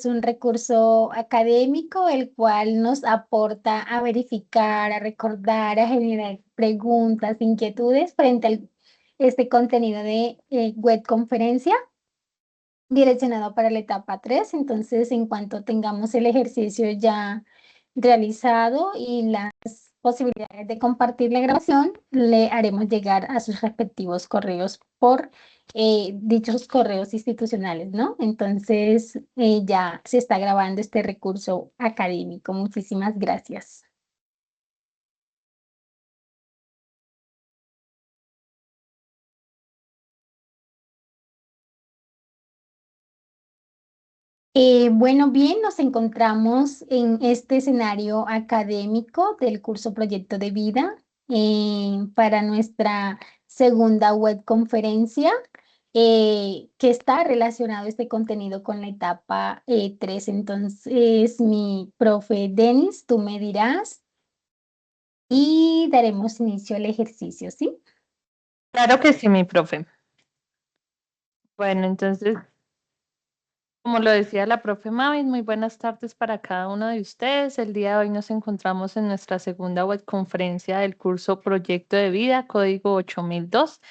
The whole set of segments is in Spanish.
es un recurso académico el cual nos aporta a verificar, a recordar, a generar preguntas, inquietudes frente a este contenido de web conferencia direccionado para la etapa 3. Entonces, en cuanto tengamos el ejercicio ya realizado y las posibilidades de compartir la grabación, le haremos llegar a sus respectivos correos por dichos correos institucionales, ¿no? Entonces, ya se está grabando este recurso académico. Muchísimas gracias. Bueno, bien, nos encontramos en este escenario académico del curso Proyecto de Vida para nuestra segunda web conferencia que está relacionado este contenido con la etapa 3. Entonces, mi profe Denis, tú me dirás y daremos inicio al ejercicio, ¿sí? Claro que sí, mi profe. Bueno, entonces, como lo decía la profe Mavis, muy buenas tardes para cada uno de ustedes. El día de hoy nos encontramos en nuestra segunda web conferencia del curso Proyecto de Vida, código 8002.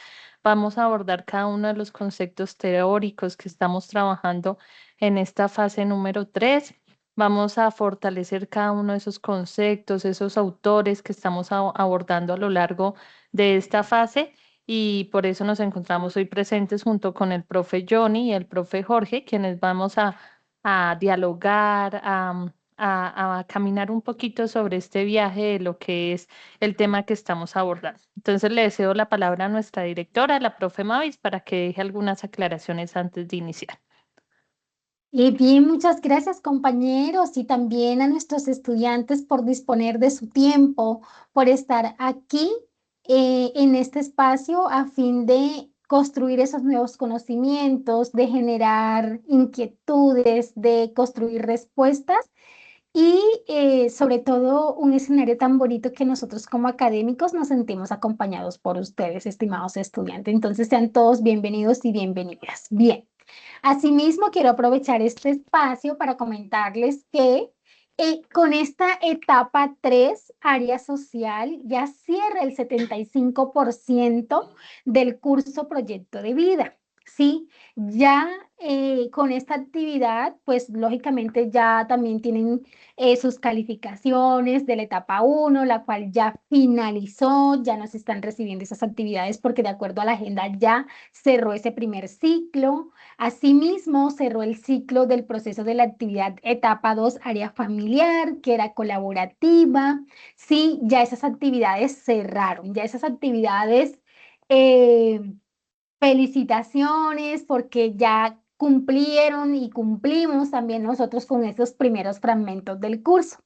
Vamos a abordar cada uno de los conceptos teóricos que estamos trabajando en esta fase número 3. Vamos a fortalecer cada uno de esos conceptos, esos autores que estamos abordando a lo largo de esta fase y por eso nos encontramos hoy presentes junto con el profe Johnny y el profe Jorge, quienes vamos a dialogar, a caminar un poquito sobre este viaje de lo que es el tema que estamos abordando. Entonces le cedo la palabra a nuestra directora, la profe Mavis, para que deje algunas aclaraciones antes de iniciar. Bien, muchas gracias compañeros y también a nuestros estudiantes por disponer de su tiempo, por estar aquí en este espacio a fin de construir esos nuevos conocimientos, de generar inquietudes, de construir respuestas y sobre todo un escenario tan bonito que nosotros como académicos nos sentimos acompañados por ustedes, estimados estudiantes. Entonces sean todos bienvenidos y bienvenidas. Bien. Asimismo, quiero aprovechar este espacio para comentarles que con esta etapa 3, área social, ya cierra el 75% del curso Proyecto de Vida. Sí, ya con esta actividad, pues lógicamente ya también tienen sus calificaciones de la etapa 1, la cual ya finalizó, ya no se están recibiendo esas actividades porque de acuerdo a la agenda ya cerró ese primer ciclo. Asimismo, cerró el ciclo del proceso de la actividad etapa 2, área familiar, que era colaborativa. Sí, ya esas actividades cerraron, ya esas actividades, eh, felicitaciones porque ya cumplieron y cumplimos también nosotros con esos primeros fragmentos del curso.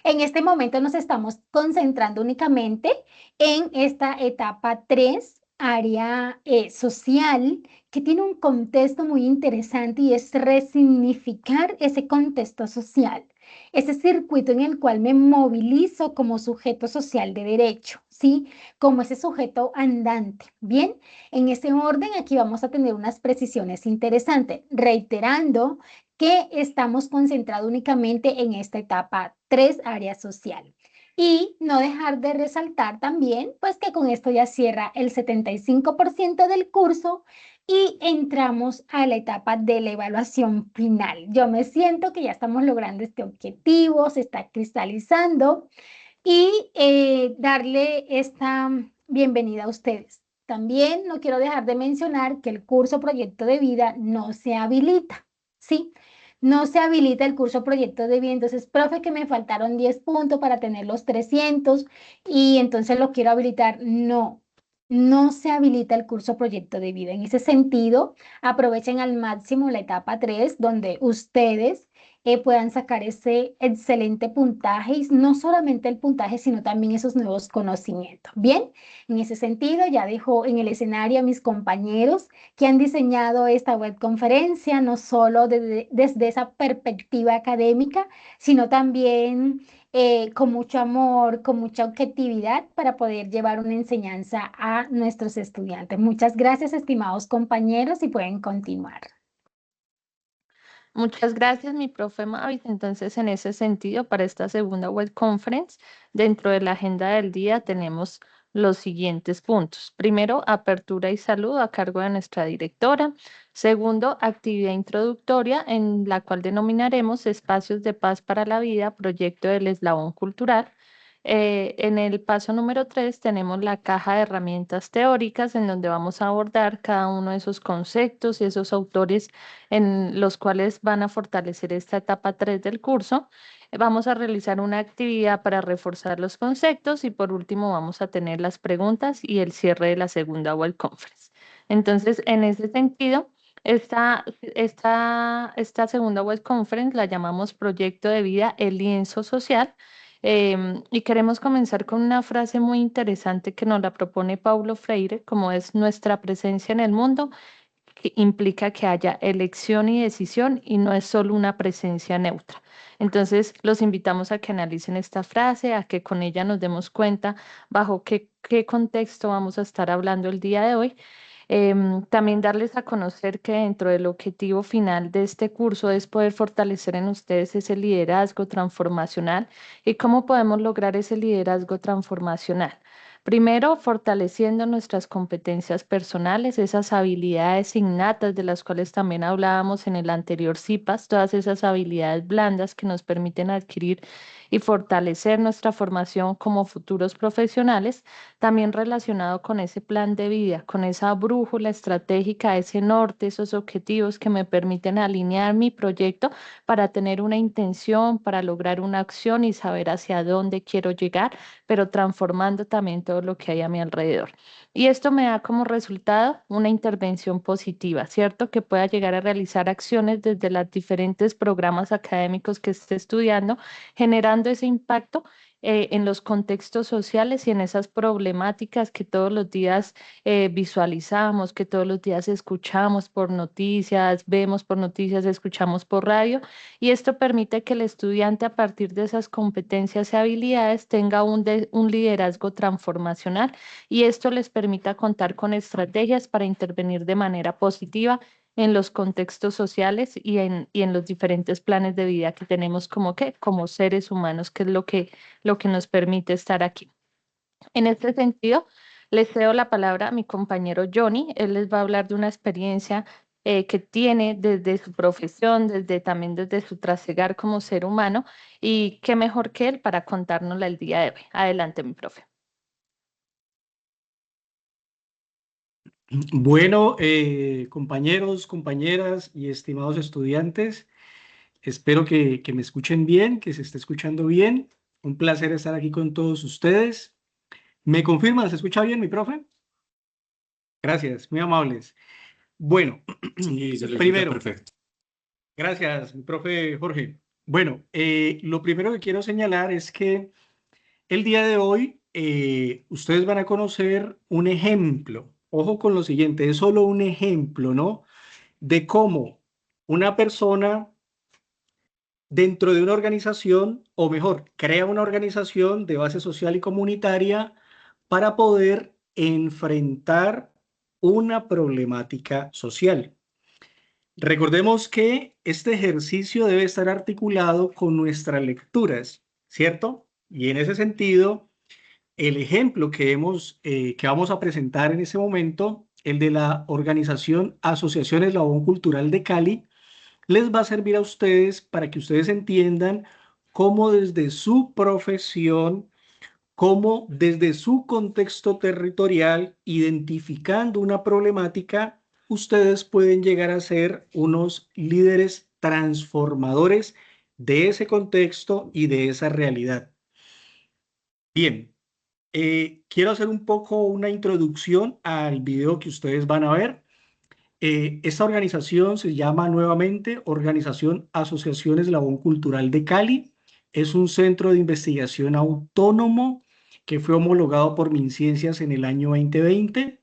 En este momento nos estamos concentrando únicamente en esta etapa 3, área social, que tiene un contexto muy interesante y es resignificar ese contexto social, ese circuito en el cual me movilizo como sujeto social de derecho, ¿sí? Como ese sujeto andante. Bien, en ese orden aquí vamos a tener unas precisiones interesantes, reiterando que estamos concentrados únicamente en esta etapa 3, área social. Y no dejar de resaltar también, pues que con esto ya cierra el 75% del curso y entramos a la etapa de la evaluación final. Yo me siento que ya estamos logrando este objetivo, se está cristalizando y darle esta bienvenida a ustedes. También no quiero dejar de mencionar que el curso Proyecto de Vida no se habilita, ¿sí? No se habilita el curso Proyecto de Vida, entonces, profe, que me faltaron 10 puntos para tener los 300 y entonces lo quiero habilitar. No, no se habilita el curso Proyecto de Vida. En ese sentido, aprovechen al máximo la etapa 3, donde ustedes puedan sacar ese excelente puntaje y no solamente el puntaje, sino también esos nuevos conocimientos. Bien, en ese sentido ya dejo en el escenario a mis compañeros que han diseñado esta web conferencia, no solo desde esa perspectiva académica, sino también con mucho amor, con mucha objetividad para poder llevar una enseñanza a nuestros estudiantes. Muchas gracias, estimados compañeros, y pueden continuar. Muchas gracias, mi profe Mavis. Entonces, en ese sentido, para esta segunda web conference, dentro de la agenda del día tenemos los siguientes puntos. Primero, apertura y salud a cargo de nuestra directora. Segundo, actividad introductoria en la cual denominaremos Espacios de Paz para la Vida, proyecto del Eslabón Cultural. En el paso número 3 tenemos la caja de herramientas teóricas en donde vamos a abordar cada uno de esos conceptos y esos autores en los cuales van a fortalecer esta etapa 3 del curso. Vamos a realizar una actividad para reforzar los conceptos y por último vamos a tener las preguntas y el cierre de la segunda web conference. Entonces, en ese sentido, esta segunda web conference la llamamos Proyecto de Vida, el lienzo social. Y queremos comenzar con una frase muy interesante que nos la propone Paulo Freire, como es nuestra presencia en el mundo que implica que haya elección y decisión y no es solo una presencia neutra. Entonces, los invitamos a que analicen esta frase, a que con ella nos demos cuenta bajo qué contexto vamos a estar hablando el día de hoy. También darles a conocer que dentro del objetivo final de este curso es poder fortalecer en ustedes ese liderazgo transformacional y cómo podemos lograr ese liderazgo transformacional. Primero, fortaleciendo nuestras competencias personales, esas habilidades innatas de las cuales también hablábamos en el anterior CIPAS, todas esas habilidades blandas que nos permiten adquirir y fortalecer nuestra formación como futuros profesionales, también relacionado con ese plan de vida, con esa brújula estratégica, ese norte, esos objetivos que me permiten alinear mi proyecto para tener una intención, para lograr una acción y saber hacia dónde quiero llegar, pero transformando también todo lo que hay a mi alrededor. Y esto me da como resultado una intervención positiva, ¿cierto? Que pueda llegar a realizar acciones desde los diferentes programas académicos que esté estudiando, generando ese impacto en los contextos sociales y en esas problemáticas que todos los días visualizamos, que todos los días escuchamos por noticias, vemos por noticias, escuchamos por radio. Y esto permite que el estudiante a partir de esas competencias y habilidades tenga un liderazgo transformacional y esto les permita contar con estrategias para intervenir de manera positiva en los contextos sociales y en los diferentes planes de vida que tenemos como seres humanos, que es lo que nos permite estar aquí. En este sentido, les cedo la palabra a mi compañero Johnny. Él les va a hablar de una experiencia que tiene desde su profesión, también desde su trasegar como ser humano, y qué mejor que él para contárnosla el día de hoy. Adelante, mi profe. Bueno, compañeros, compañeras y estimados estudiantes, espero que me escuchen bien, que se esté escuchando bien. Un placer estar aquí con todos ustedes. ¿Me confirman? ¿Se escucha bien, mi profe? Gracias, muy amables. Bueno, Sí, se le primero, escucha perfecto. gracias, mi profe Jorge. Bueno, lo primero que quiero señalar es que el día de hoy ustedes van a conocer un ejemplo. Ojo con lo siguiente, es solo un ejemplo, ¿no? De cómo una persona dentro de una organización, o mejor, crea una organización de base social y comunitaria para poder enfrentar una problemática social. Recordemos que este ejercicio debe estar articulado con nuestras lecturas, ¿cierto? Y en ese sentido, el ejemplo que vamos a presentar en ese momento, el de la organización Asociación Eslabón Cultural de Cali, les va a servir a ustedes para que ustedes entiendan cómo desde su profesión, cómo desde su contexto territorial, identificando una problemática, ustedes pueden llegar a ser unos líderes transformadores de ese contexto y de esa realidad. Bien, quiero hacer un poco una introducción al video que ustedes van a ver. Esta organización se llama nuevamente Organización Asociación Eslabón Cultural de Cali. Es un centro de investigación autónomo que fue homologado por MinCiencias en el año 2020.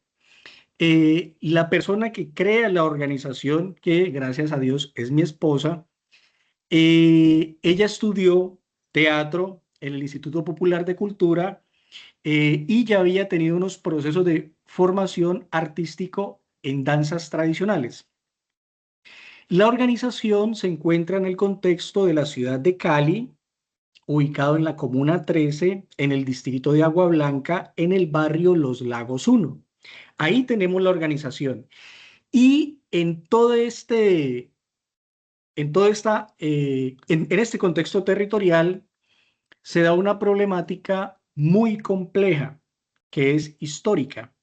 La persona que crea la organización, que gracias a Dios es mi esposa, ella estudió teatro en el Instituto Popular de Cultura y ya había tenido unos procesos de formación artístico en danzas tradicionales. La organización se encuentra en el contexto de la ciudad de Cali, ubicado en la Comuna 13, en el distrito de Agua Blanca, en el barrio Los Lagos 1. Ahí tenemos la organización. Y en este contexto territorial se da una problemática muy compleja, que es histórica,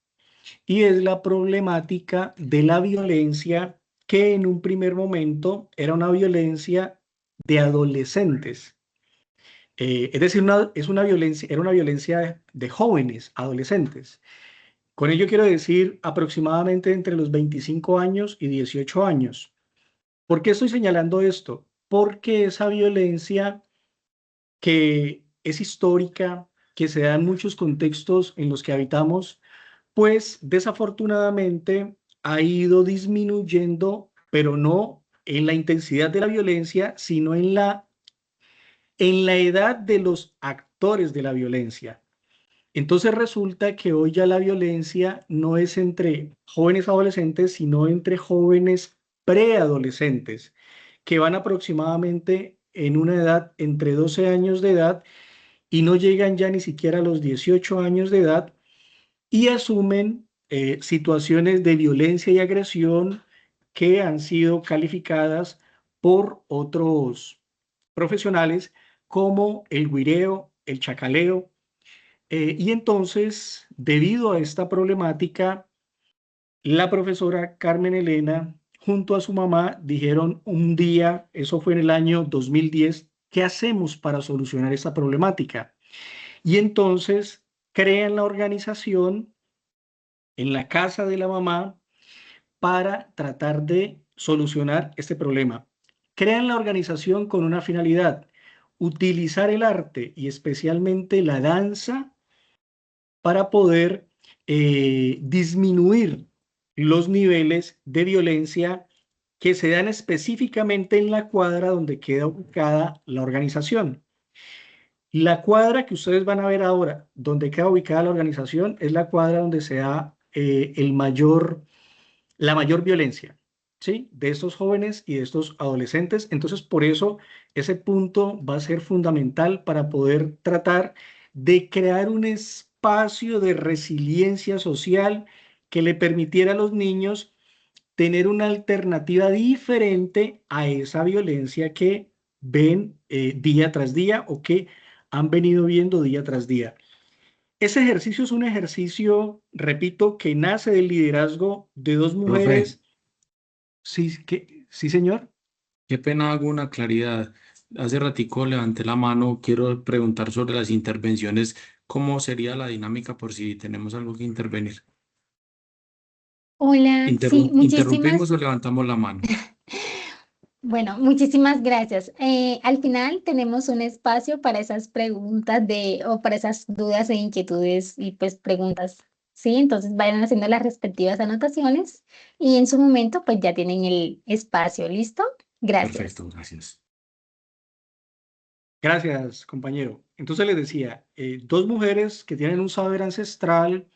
y es la problemática de la violencia, que en un primer momento era una violencia de adolescentes. Es decir, era una violencia de jóvenes, adolescentes. Con ello quiero decir aproximadamente entre los 25 años y 18 años. ¿Por qué estoy señalando esto? Porque esa violencia, que es histórica, que se da en muchos contextos en los que habitamos, pues desafortunadamente ha ido disminuyendo, pero no en la intensidad de la violencia, sino en la edad de los actores de la violencia. Entonces resulta que hoy ya la violencia no es entre jóvenes adolescentes, sino entre jóvenes preadolescentes, que van aproximadamente en una edad entre 12 años de edad y no llegan ya ni siquiera a los 18 años de edad, y asumen situaciones de violencia y agresión que han sido calificadas por otros profesionales como el güireo, el chacaleo. Y entonces, debido a esta problemática, la profesora Carmen Elena, junto a su mamá, dijeron un día, eso fue en el año 2010, ¿qué hacemos para solucionar esta problemática? Y entonces crean la organización en la casa de la mamá para tratar de solucionar este problema. Crean la organización con una finalidad: utilizar el arte y especialmente la danza para poder disminuir los niveles de violencia que se dan específicamente en la cuadra donde queda ubicada la organización. La cuadra que ustedes van a ver ahora, donde queda ubicada la organización, es la cuadra donde se da la mayor violencia, ¿sí? De estos jóvenes y de estos adolescentes. Entonces, por eso ese punto va a ser fundamental para poder tratar de crear un espacio de resiliencia social que le permitiera a los niños tener una alternativa diferente a esa violencia que ven día tras día, o que han venido viendo día tras día. Ese ejercicio es un ejercicio, repito, que nace del liderazgo de dos Profe, mujeres. Sí, sí, señor. qué pena, hago una claridad. Hace ratico levanté la mano, quiero preguntar sobre las intervenciones, ¿cómo sería la dinámica por si tenemos algo que intervenir? Hola, sí, ¿Interrumpimos muchísimas, o levantamos la mano? bueno, muchísimas gracias. Al final tenemos un espacio para esas preguntas o para esas dudas e inquietudes y pues preguntas, ¿sí? Entonces vayan haciendo las respectivas anotaciones y en su momento pues ya tienen el espacio, ¿listo? Gracias. Perfecto, gracias. Gracias, compañero. Entonces les decía, dos mujeres que tienen un saber ancestral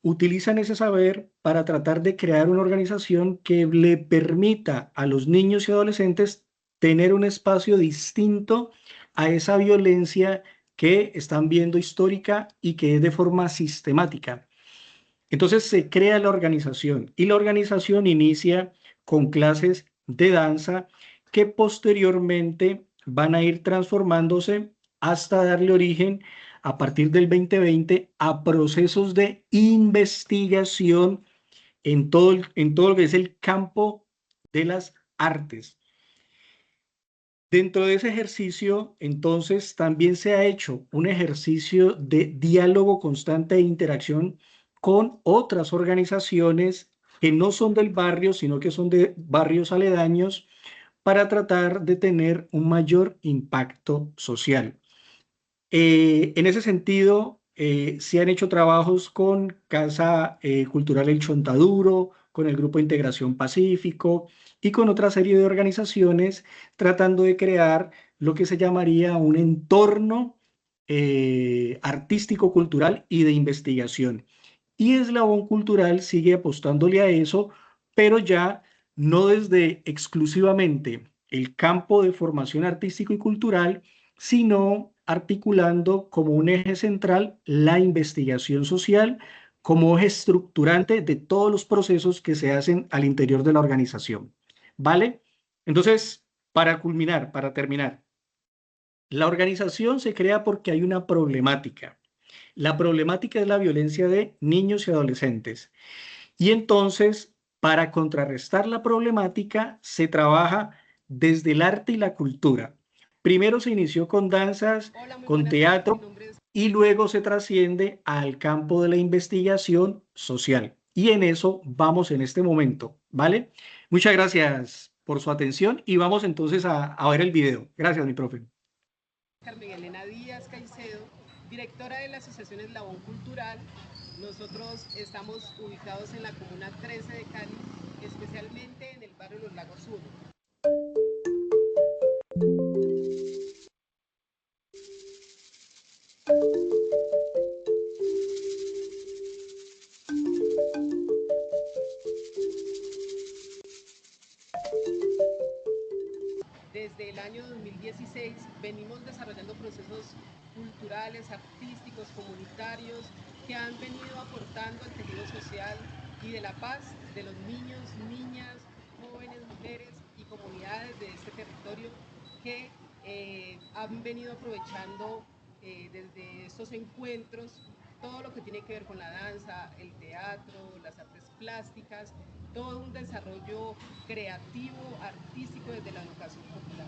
utilizan ese saber para tratar de crear una organización que le permita a los niños y adolescentes tener un espacio distinto a esa violencia que están viendo histórica y que es de forma sistemática. Entonces se crea la organización, y la organización inicia con clases de danza que posteriormente van a ir transformándose hasta darle origen, a partir del 2020, a procesos de investigación en todo lo que es el campo de las artes. Dentro de ese ejercicio, entonces, también se ha hecho un ejercicio de diálogo constante e interacción con otras organizaciones que no son del barrio, sino que son de barrios aledaños, para tratar de tener un mayor impacto social. En ese sentido, se han hecho trabajos con Casa Cultural El Chontaduro, con el Grupo Integración Pacífico y con otra serie de organizaciones, tratando de crear lo que se llamaría un entorno artístico, cultural y de investigación. Y Eslabón Cultural sigue apostándole a eso, pero ya no desde exclusivamente el campo de formación artístico y cultural, sino articulando como un eje central la investigación social como eje estructurante de todos los procesos que se hacen al interior de la organización. ¿Vale? Entonces, para culminar, para terminar, la organización se crea porque hay una problemática. La problemática es la violencia de niños y adolescentes. Y entonces, para contrarrestar la problemática, se trabaja desde el arte y la cultura. Primero se inició con danzas, con teatro, y luego se trasciende al campo de la investigación social. Y en eso vamos en este momento, ¿vale? Muchas gracias por su atención y vamos entonces a ver el video. Gracias, mi profe. Carmen Elena Díaz Caicedo, directora de la Asociación Eslabón Cultural. Nosotros estamos ubicados en la Comuna 13 de Cali, especialmente en el barrio Los Lagos 1. Desde el año 2016 venimos desarrollando procesos culturales, artísticos, comunitarios que han venido aportando al tejido social y de la paz de los niños, niñas, jóvenes, mujeres y comunidades de este territorio que han venido aprovechando desde estos encuentros todo lo que tiene que ver con la danza, el teatro, las artes plásticas, todo un desarrollo creativo, artístico desde la educación popular.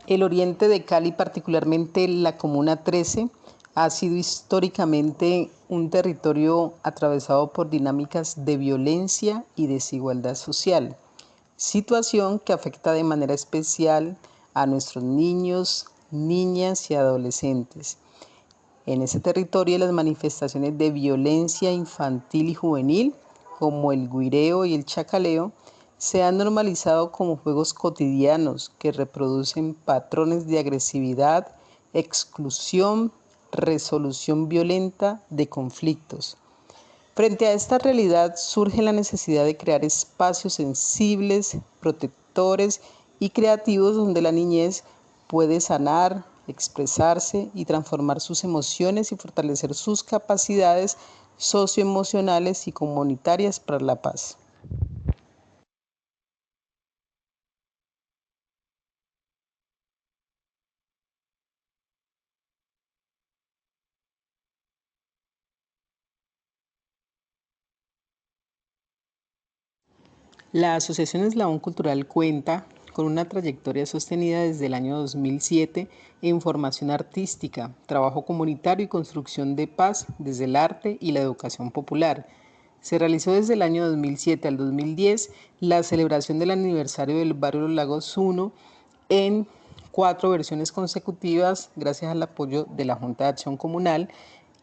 El oriente de Cali, particularmente la Comuna 13, ha sido históricamente un territorio atravesado por dinámicas de violencia y desigualdad social, situación que afecta de manera especial a nuestros niños, niñas y adolescentes. En ese territorio las manifestaciones de violencia infantil y juvenil, como el guireo y el chacaleo, se han normalizado como juegos cotidianos que reproducen patrones de agresividad, exclusión, resolución violenta de conflictos. Frente a esta realidad surge la necesidad de crear espacios sensibles, protectores y creativos donde la niñez puede sanar, expresarse y transformar sus emociones y fortalecer sus capacidades socioemocionales y comunitarias para la paz. La Asociación Eslabón Cultural cuenta con una trayectoria sostenida desde el año 2007 en formación artística, trabajo comunitario y construcción de paz desde el arte y la educación popular. Se realizó desde el año 2007 al 2010 la celebración del aniversario del barrio Los Lagos 1 en 4 versiones consecutivas gracias al apoyo de la Junta de Acción Comunal.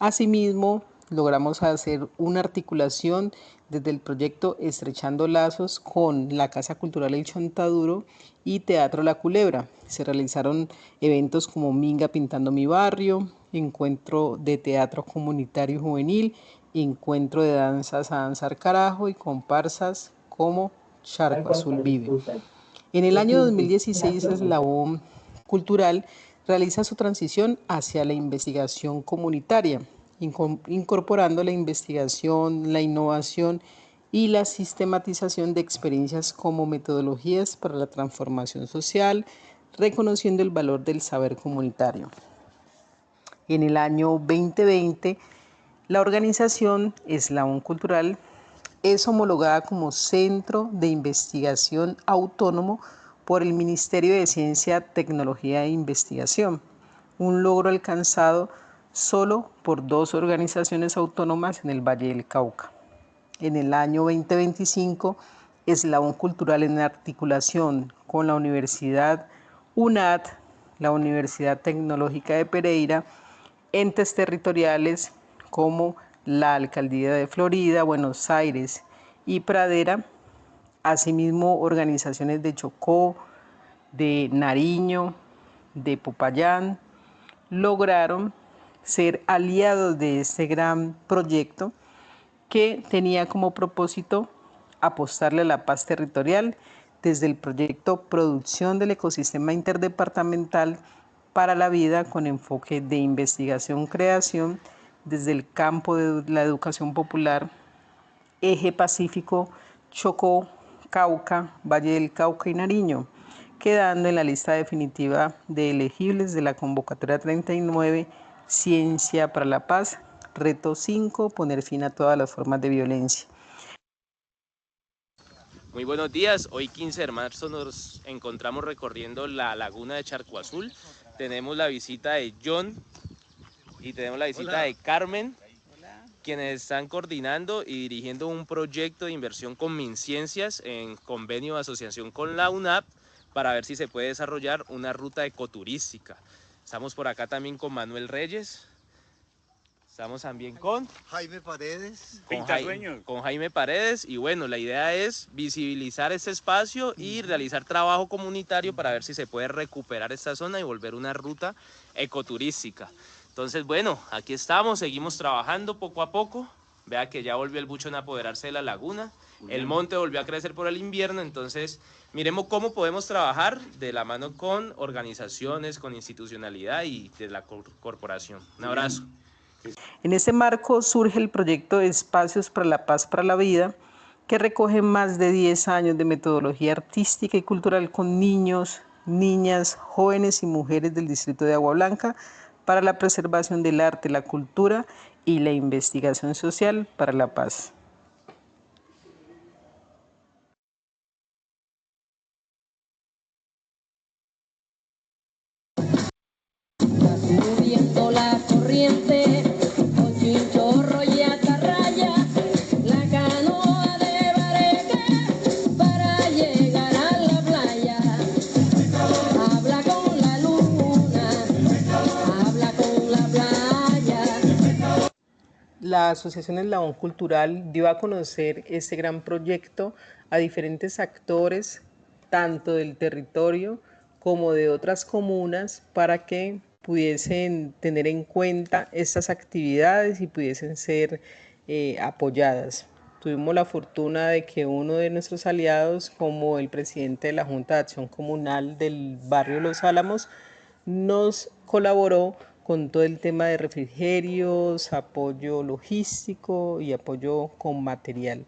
Asimismo, logramos hacer una articulación desde el proyecto Estrechando Lazos con la Casa Cultural El Chontaduro y Teatro La Culebra. Se realizaron eventos como Minga Pintando Mi Barrio, encuentro de teatro comunitario y juvenil, encuentro de danzas a danzar carajo y comparsas como Charco Azul Vive. En el año 2016, Eslabón Cultural realiza su transición hacia la investigación comunitaria, incorporando la investigación, la innovación y la sistematización de experiencias como metodologías para la transformación social, reconociendo el valor del saber comunitario. En el año 2020, la organización Eslabón Cultural es homologada como Centro de Investigación Autónomo por el Ministerio de Ciencia, Tecnología e Investigación, un logro alcanzado solo por 2 organizaciones autónomas en el Valle del Cauca. En el año 2025, Eslabón Cultural en articulación con la Universidad UNAD, la Universidad Tecnológica de Pereira entes territoriales como la Alcaldía de Florida, Buenos Aires y Pradera, asimismo organizaciones de Chocó, de Nariño, de Popayán, lograron ser aliados de este gran proyecto que tenía como propósito apostarle a la paz territorial desde el proyecto Producción del Ecosistema Interdepartamental para la Vida con enfoque de investigación-creación desde el campo de la educación popular, Eje Pacífico, Chocó, Cauca, Valle del Cauca y Nariño, quedando en la lista definitiva de elegibles de la convocatoria 39, Ciencia para la Paz, reto 5, poner fin a todas las formas de violencia. Muy buenos días, hoy 15 de marzo nos encontramos recorriendo la laguna de Charco Azul. Tenemos la visita de John y tenemos la visita de Carmen, quienes están coordinando y dirigiendo un proyecto de inversión con MinCiencias en convenio de asociación con la UNAP para ver si se puede desarrollar una ruta ecoturística. Estamos por acá también con Manuel Reyes. Estamos también con Jaime Paredes. Con Jaime Paredes, y bueno, la idea es visibilizar este espacio y realizar trabajo comunitario para ver si se puede recuperar esta zona y volver una ruta ecoturística. Entonces, bueno, aquí estamos, seguimos trabajando poco a poco. Vea que ya volvió el buchón a apoderarse de la laguna, el monte volvió a crecer por el invierno, entonces miremos cómo podemos trabajar de la mano con organizaciones, con institucionalidad y de la corporación. Un abrazo. En ese marco surge el proyecto Espacios para la Paz para la Vida, que recoge más de 10 años de metodología artística y cultural con niños, niñas, jóvenes y mujeres del distrito de Agua Blanca para la preservación del arte, la cultura y la investigación social para la paz. Moviendo la corriente, con chinchorro y atarraya, la canoa de bareque para llegar a la playa. Habla con la luna, habla con la playa. La Asociación Eslabón Cultural dio a conocer este gran proyecto a diferentes actores, tanto del territorio como de otras comunas, para que pudiesen tener en cuenta estas actividades y pudiesen ser apoyadas. Tuvimos la fortuna de que uno de nuestros aliados, como el presidente de la Junta de Acción Comunal del barrio Los Álamos, nos colaboró con todo el tema de refrigerios, apoyo logístico y apoyo con material.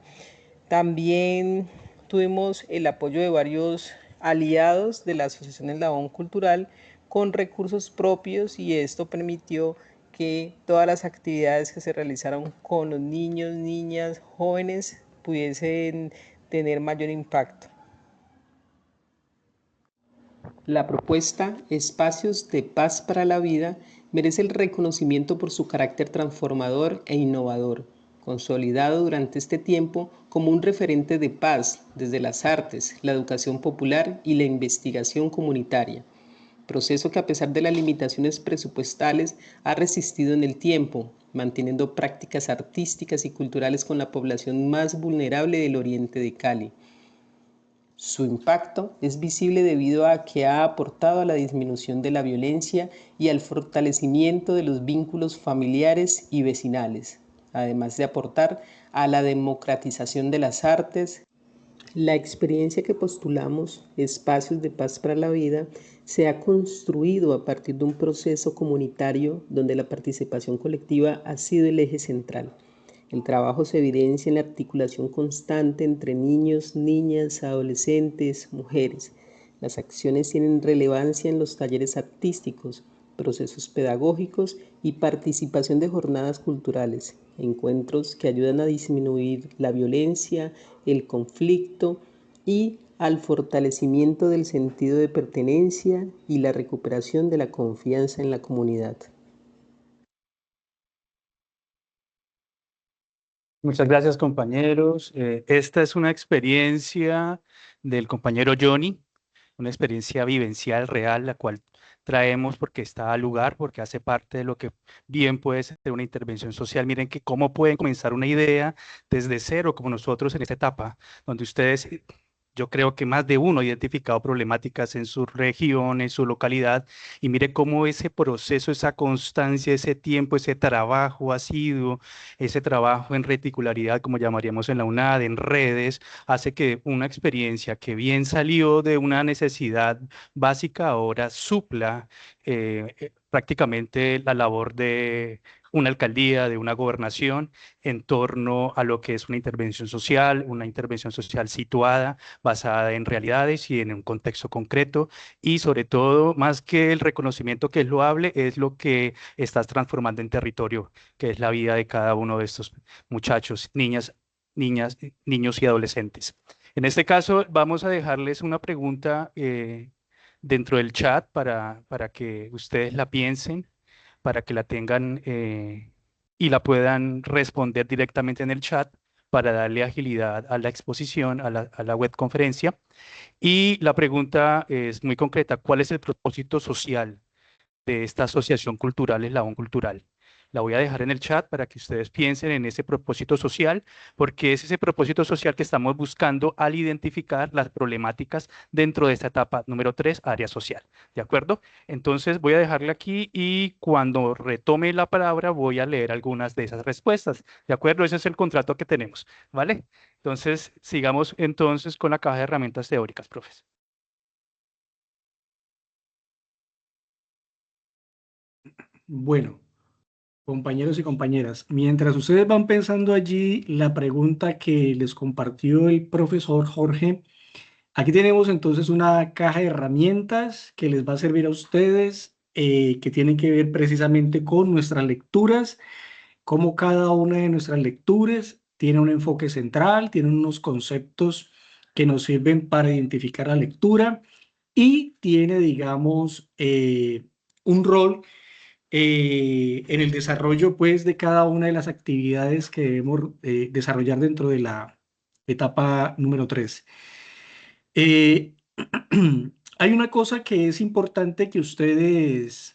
También tuvimos el apoyo de varios aliados de la Asociación Eslabón Cultural con recursos propios, y esto permitió que todas las actividades que se realizaron con los niños, niñas, jóvenes pudiesen tener mayor impacto. La propuesta Espacios de Paz para la Vida merece el reconocimiento por su carácter transformador e innovador, consolidado durante este tiempo como un referente de paz desde las artes, la educación popular y la investigación comunitaria. Proceso que, a pesar de las limitaciones presupuestales, ha resistido en el tiempo, manteniendo prácticas artísticas y culturales con la población más vulnerable del oriente de Cali. Su impacto es visible debido a que ha aportado a la disminución de la violencia y al fortalecimiento de los vínculos familiares y vecinales, además de aportar a la democratización de las artes. La experiencia que postulamos, Espacios de Paz para la Vida, se ha construido a partir de un proceso comunitario donde la participación colectiva ha sido el eje central. El trabajo se evidencia en la articulación constante entre niños, niñas, adolescentes, mujeres. Las acciones tienen relevancia en los talleres artísticos, procesos pedagógicos y participación de jornadas culturales, encuentros que ayudan a disminuir la violencia, el conflicto y al fortalecimiento del sentido de pertenencia y la recuperación de la confianza en la comunidad. Muchas gracias, compañeros. Esta es una experiencia del compañero Johnny, una experiencia vivencial, real, la cual traemos porque está al lugar, porque hace parte de lo que bien puede ser una intervención social. Miren que cómo pueden comenzar una idea desde cero, como nosotros en esta etapa, donde ustedes, yo creo que más de uno ha identificado problemáticas en su región, en su localidad, y mire cómo ese proceso, esa constancia, ese tiempo, ese trabajo asiduo, ese trabajo en reticularidad, como llamaríamos en la UNAD, en redes, hace que una experiencia que bien salió de una necesidad básica ahora supla prácticamente la labor de una alcaldía, de una gobernación, en torno a lo que es una intervención social situada, basada en realidades y en un contexto concreto, y sobre todo, más que el reconocimiento que es loable, es lo que estás transformando en territorio, que es la vida de cada uno de estos muchachos, niños y adolescentes. En este caso, vamos a dejarles una pregunta dentro del chat para que ustedes la piensen, para que la tengan y la puedan responder directamente en el chat para darle agilidad a la exposición, a la webconferencia. Y la pregunta es muy concreta: ¿cuál es el propósito social de esta asociación cultural Eslabón Cultural? La voy a dejar en el chat para que ustedes piensen en ese propósito social, porque es ese propósito social que estamos buscando al identificar las problemáticas dentro de esta etapa número 3, área social. ¿De acuerdo? Entonces voy a dejarle aquí y cuando retome la palabra voy a leer algunas de esas respuestas. ¿De acuerdo? Ese es el contrato que tenemos. ¿Vale? Entonces, sigamos entonces con la caja de herramientas teóricas, profes. Bueno, compañeros y compañeras, mientras ustedes van pensando allí la pregunta que les compartió el profesor Jorge, aquí tenemos entonces una caja de herramientas que les va a servir a ustedes, que tienen que ver precisamente con nuestras lecturas, cómo cada una de nuestras lecturas tiene un enfoque central, tiene unos conceptos que nos sirven para identificar la lectura y tiene, digamos, un rol en el desarrollo, pues, de cada una de las actividades que debemos desarrollar dentro de la etapa número 3. Hay una cosa que es importante que ustedes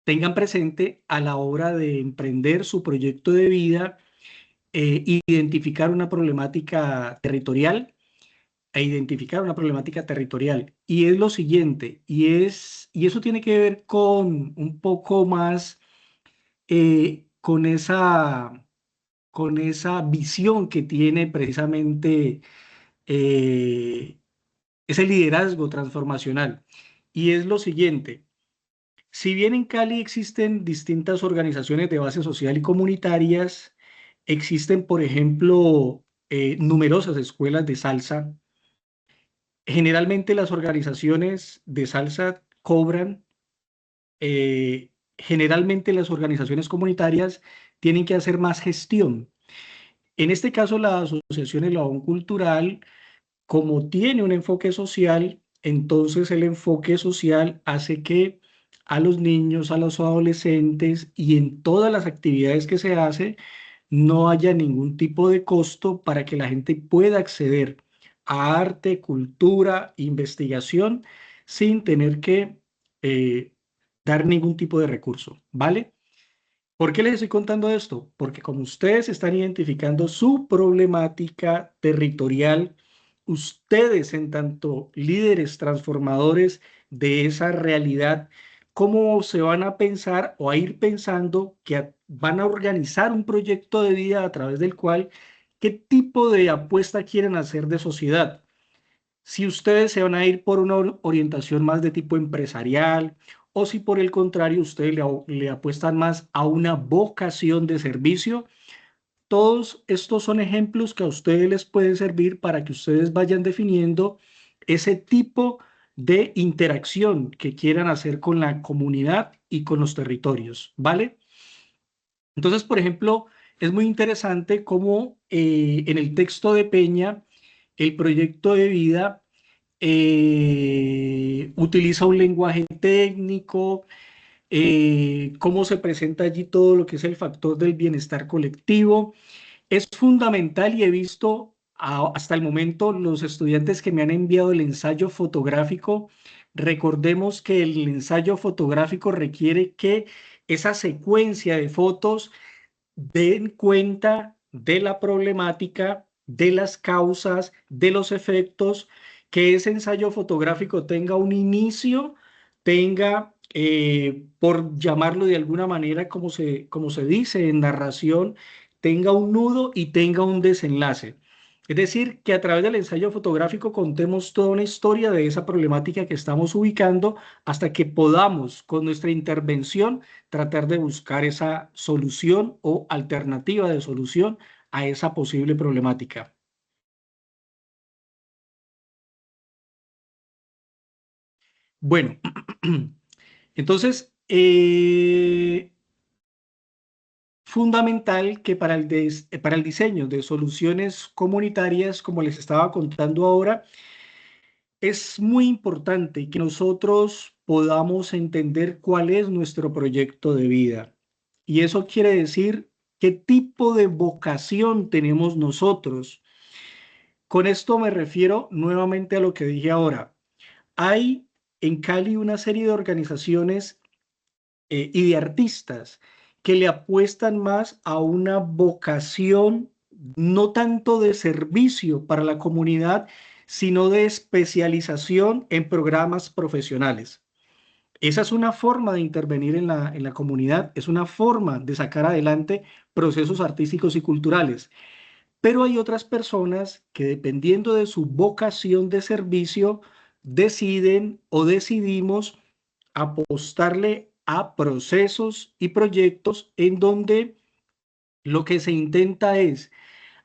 tengan presente a la hora de emprender su proyecto de vida, identificar una problemática territorial y es lo siguiente, y eso tiene que ver con un poco más con esa visión que tiene precisamente eh, ese liderazgo transformacional. Y es lo siguiente: si bien en Cali existen distintas organizaciones de base social y comunitarias, existen, por ejemplo, numerosas escuelas de salsa. Generalmente las organizaciones de salsa cobran, generalmente las organizaciones comunitarias tienen que hacer más gestión. En este caso, la Asociación Eslabón Cultural, como tiene un enfoque social, entonces el enfoque social hace que a los niños, a los adolescentes y en todas las actividades que se hace, no haya ningún tipo de costo para que la gente pueda acceder a arte, cultura, investigación, sin tener que eh, dar ningún tipo de recurso, ¿vale? ¿Por qué les estoy contando esto? Porque como ustedes están identificando su problemática territorial, ustedes en tanto líderes transformadores de esa realidad, ¿cómo se van a pensar o a ir pensando que van a organizar un proyecto de vida a través del cual, qué tipo de apuesta quieren hacer de sociedad? Si ustedes se van a ir por una orientación más de tipo empresarial o si por el contrario ustedes le apuestan más a una vocación de servicio, todos estos son ejemplos que a ustedes les pueden servir para que ustedes vayan definiendo ese tipo de interacción que quieran hacer con la comunidad y con los territorios, ¿vale? Entonces, por ejemplo, es muy interesante cómo en el texto de Peña, el proyecto de vida utiliza un lenguaje técnico, cómo se presenta allí todo lo que es el factor del bienestar colectivo. Es fundamental y he visto hasta el momento los estudiantes que me han enviado el ensayo fotográfico, Recordemos que el ensayo fotográfico requiere que esa secuencia de fotos den cuenta de la problemática, de las causas, de los efectos, que ese ensayo fotográfico tenga un inicio, tenga, por llamarlo de alguna manera, como se dice en narración, tenga un nudo y tenga un desenlace. Es decir, que a través del ensayo fotográfico contemos toda una historia de esa problemática que estamos ubicando hasta que podamos, con nuestra intervención, tratar de buscar esa solución o alternativa de solución a esa posible problemática. Bueno, entonces, fundamental que para el diseño de soluciones comunitarias, como les estaba contando ahora, es muy importante que nosotros podamos entender cuál es nuestro proyecto de vida. Y eso quiere decir qué tipo de vocación tenemos nosotros. Con esto me refiero nuevamente a lo que dije ahora. Hay en Cali una serie de organizaciones y de artistas que le apuestan más a una vocación no tanto de servicio para la comunidad, sino de especialización en programas profesionales. Esa es una forma de intervenir en la comunidad, es una forma de sacar adelante procesos artísticos y culturales. Pero hay otras personas que, dependiendo de su vocación de servicio, deciden o decidimos apostarle a procesos y proyectos en donde lo que se intenta es,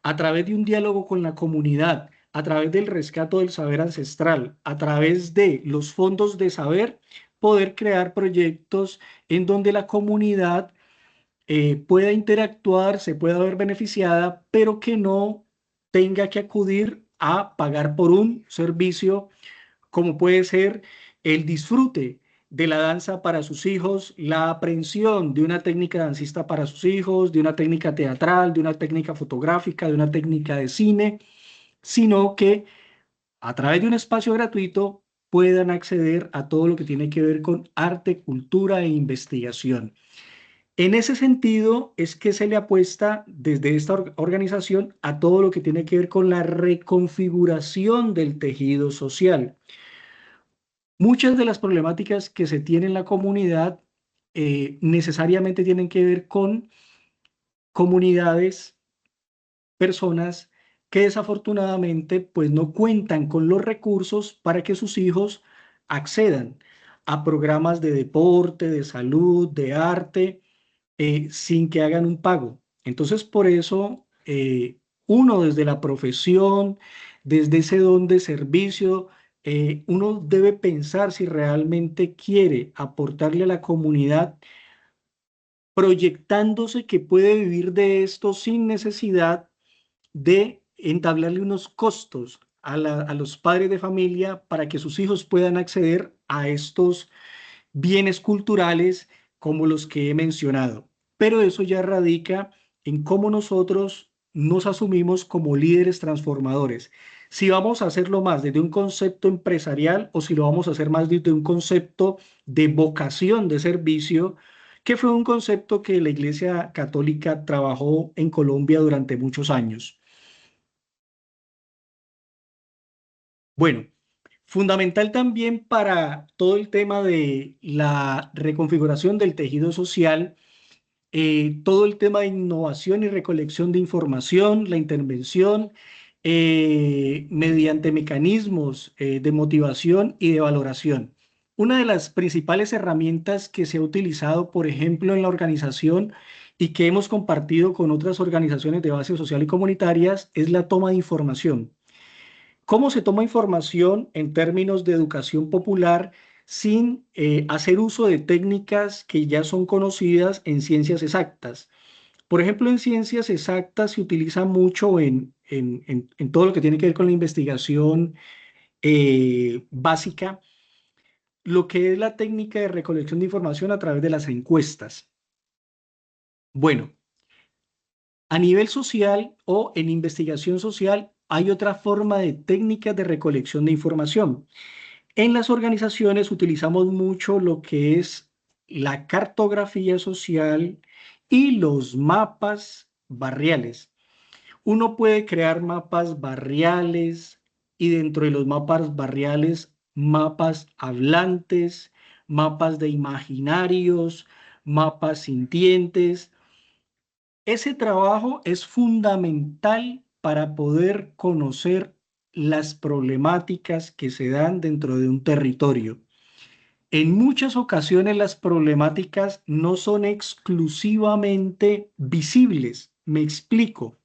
a través de un diálogo con la comunidad, a través del rescate del saber ancestral, a través de los fondos de saber, poder crear proyectos en donde la comunidad pueda interactuar, se pueda ver beneficiada, pero que no tenga que acudir a pagar por un servicio como puede ser el disfrute de la danza para sus hijos, la aprehensión de una técnica dancista para sus hijos, de una técnica teatral, de una técnica fotográfica, de una técnica de cine, sino que a través de un espacio gratuito puedan acceder a todo lo que tiene que ver con arte, cultura e investigación. En ese sentido es que se le apuesta desde esta organización a todo lo que tiene que ver con la reconfiguración del tejido social. Muchas de las problemáticas que se tienen en la comunidad necesariamente tienen que ver con comunidades, personas que desafortunadamente pues no cuentan con los recursos para que sus hijos accedan a programas de deporte, de salud, de arte, sin que hagan un pago. Entonces, por eso, uno desde la profesión, desde ese don de servicio, uno debe pensar si realmente quiere aportarle a la comunidad, proyectándose que puede vivir de esto sin necesidad de entablarle unos costos a los padres de familia para que sus hijos puedan acceder a estos bienes culturales como los que he mencionado. Pero eso ya radica en cómo nosotros nos asumimos como líderes transformadores. Si vamos a hacerlo más desde un concepto empresarial o si lo vamos a hacer más desde un concepto de vocación de servicio, que fue un concepto que la Iglesia Católica trabajó en Colombia durante muchos años. Bueno, fundamental también para todo el tema de la reconfiguración del tejido social, todo el tema de innovación y recolección de información, la intervención mediante mecanismos de motivación y de valoración. Una de las principales herramientas que se ha utilizado, por ejemplo, en la organización y que hemos compartido con otras organizaciones de base social y comunitarias es la toma de información. ¿Cómo se toma información en términos de educación popular sin hacer uso de técnicas que ya son conocidas en ciencias exactas? Por ejemplo, en ciencias exactas se utiliza mucho en todo lo que tiene que ver con la investigación básica, lo que es la técnica de recolección de información a través de las encuestas. Bueno, a nivel social o en investigación social hay otra forma de técnicas de recolección de información. En las organizaciones utilizamos mucho lo que es la cartografía social y los mapas barriales. Uno puede crear mapas barriales y dentro de los mapas barriales, mapas hablantes, mapas de imaginarios, mapas sintientes. Ese trabajo es fundamental para poder conocer las problemáticas que se dan dentro de un territorio. En muchas ocasiones las problemáticas no son exclusivamente visibles. Me explico.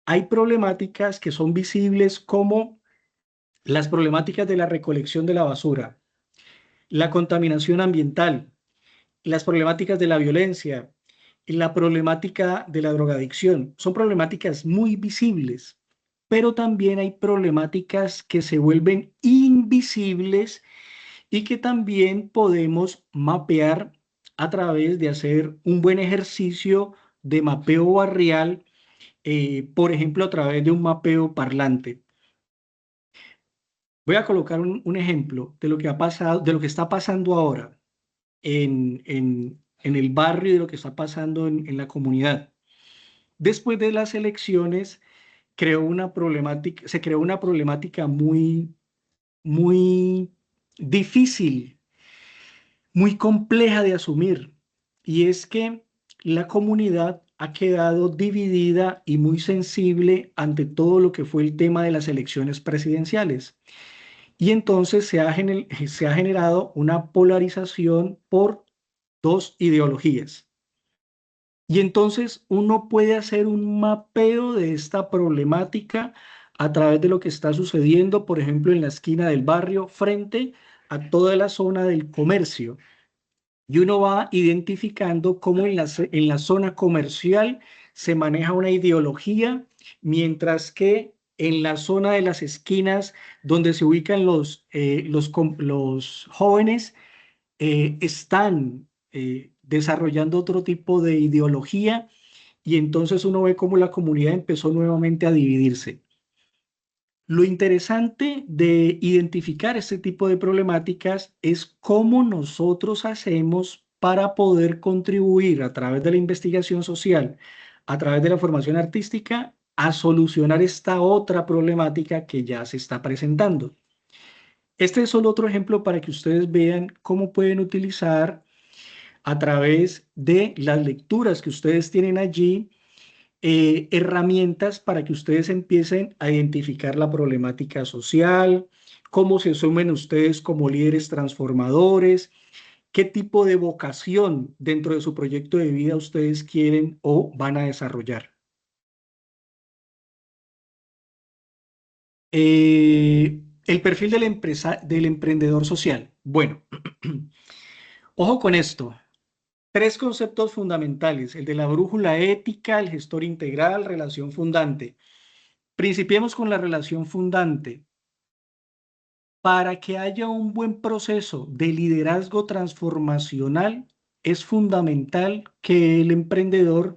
Hay problemáticas que son visibles como las problemáticas de la recolección de la basura, la contaminación ambiental, las problemáticas de la violencia, la problemática de la drogadicción. Son problemáticas muy visibles, pero también hay problemáticas que se vuelven invisibles y que también podemos mapear a través de hacer un buen ejercicio de mapeo barrial, por ejemplo, a través de un mapeo parlante. Voy a colocar un ejemplo de lo que ha pasado, de lo que está pasando ahora en el barrio y de lo que está pasando en la comunidad. Después de las elecciones, se creó una problemática muy difícil, muy compleja de asumir, y es que la comunidad ha quedado dividida y muy sensible ante todo lo que fue el tema de las elecciones presidenciales. Y entonces se ha generado una polarización por dos ideologías. Y entonces uno puede hacer un mapeo de esta problemática a través de lo que está sucediendo, por ejemplo, en la esquina del barrio, frente a toda la zona del comercio. Y uno va identificando cómo en la zona comercial se maneja una ideología, mientras que en la zona de las esquinas donde se ubican los jóvenes, están desarrollando otro tipo de ideología, y entonces uno ve cómo la comunidad empezó nuevamente a dividirse. Lo interesante de identificar este tipo de problemáticas es cómo nosotros hacemos para poder contribuir a través de la investigación social, a través de la formación artística, a solucionar esta otra problemática que ya se está presentando. Este es solo otro ejemplo para que ustedes vean cómo pueden utilizar a través de las lecturas que ustedes tienen allí, herramientas para que ustedes empiecen a identificar la problemática social, cómo se asumen ustedes como líderes transformadores, qué tipo de vocación dentro de su proyecto de vida ustedes quieren o van a desarrollar. El perfil del emprendedor social. Bueno, ojo con esto. Tres conceptos fundamentales: el de la brújula ética, el gestor integral, relación fundante. Principiemos con la relación fundante. Para que haya un buen proceso de liderazgo transformacional, es fundamental que el emprendedor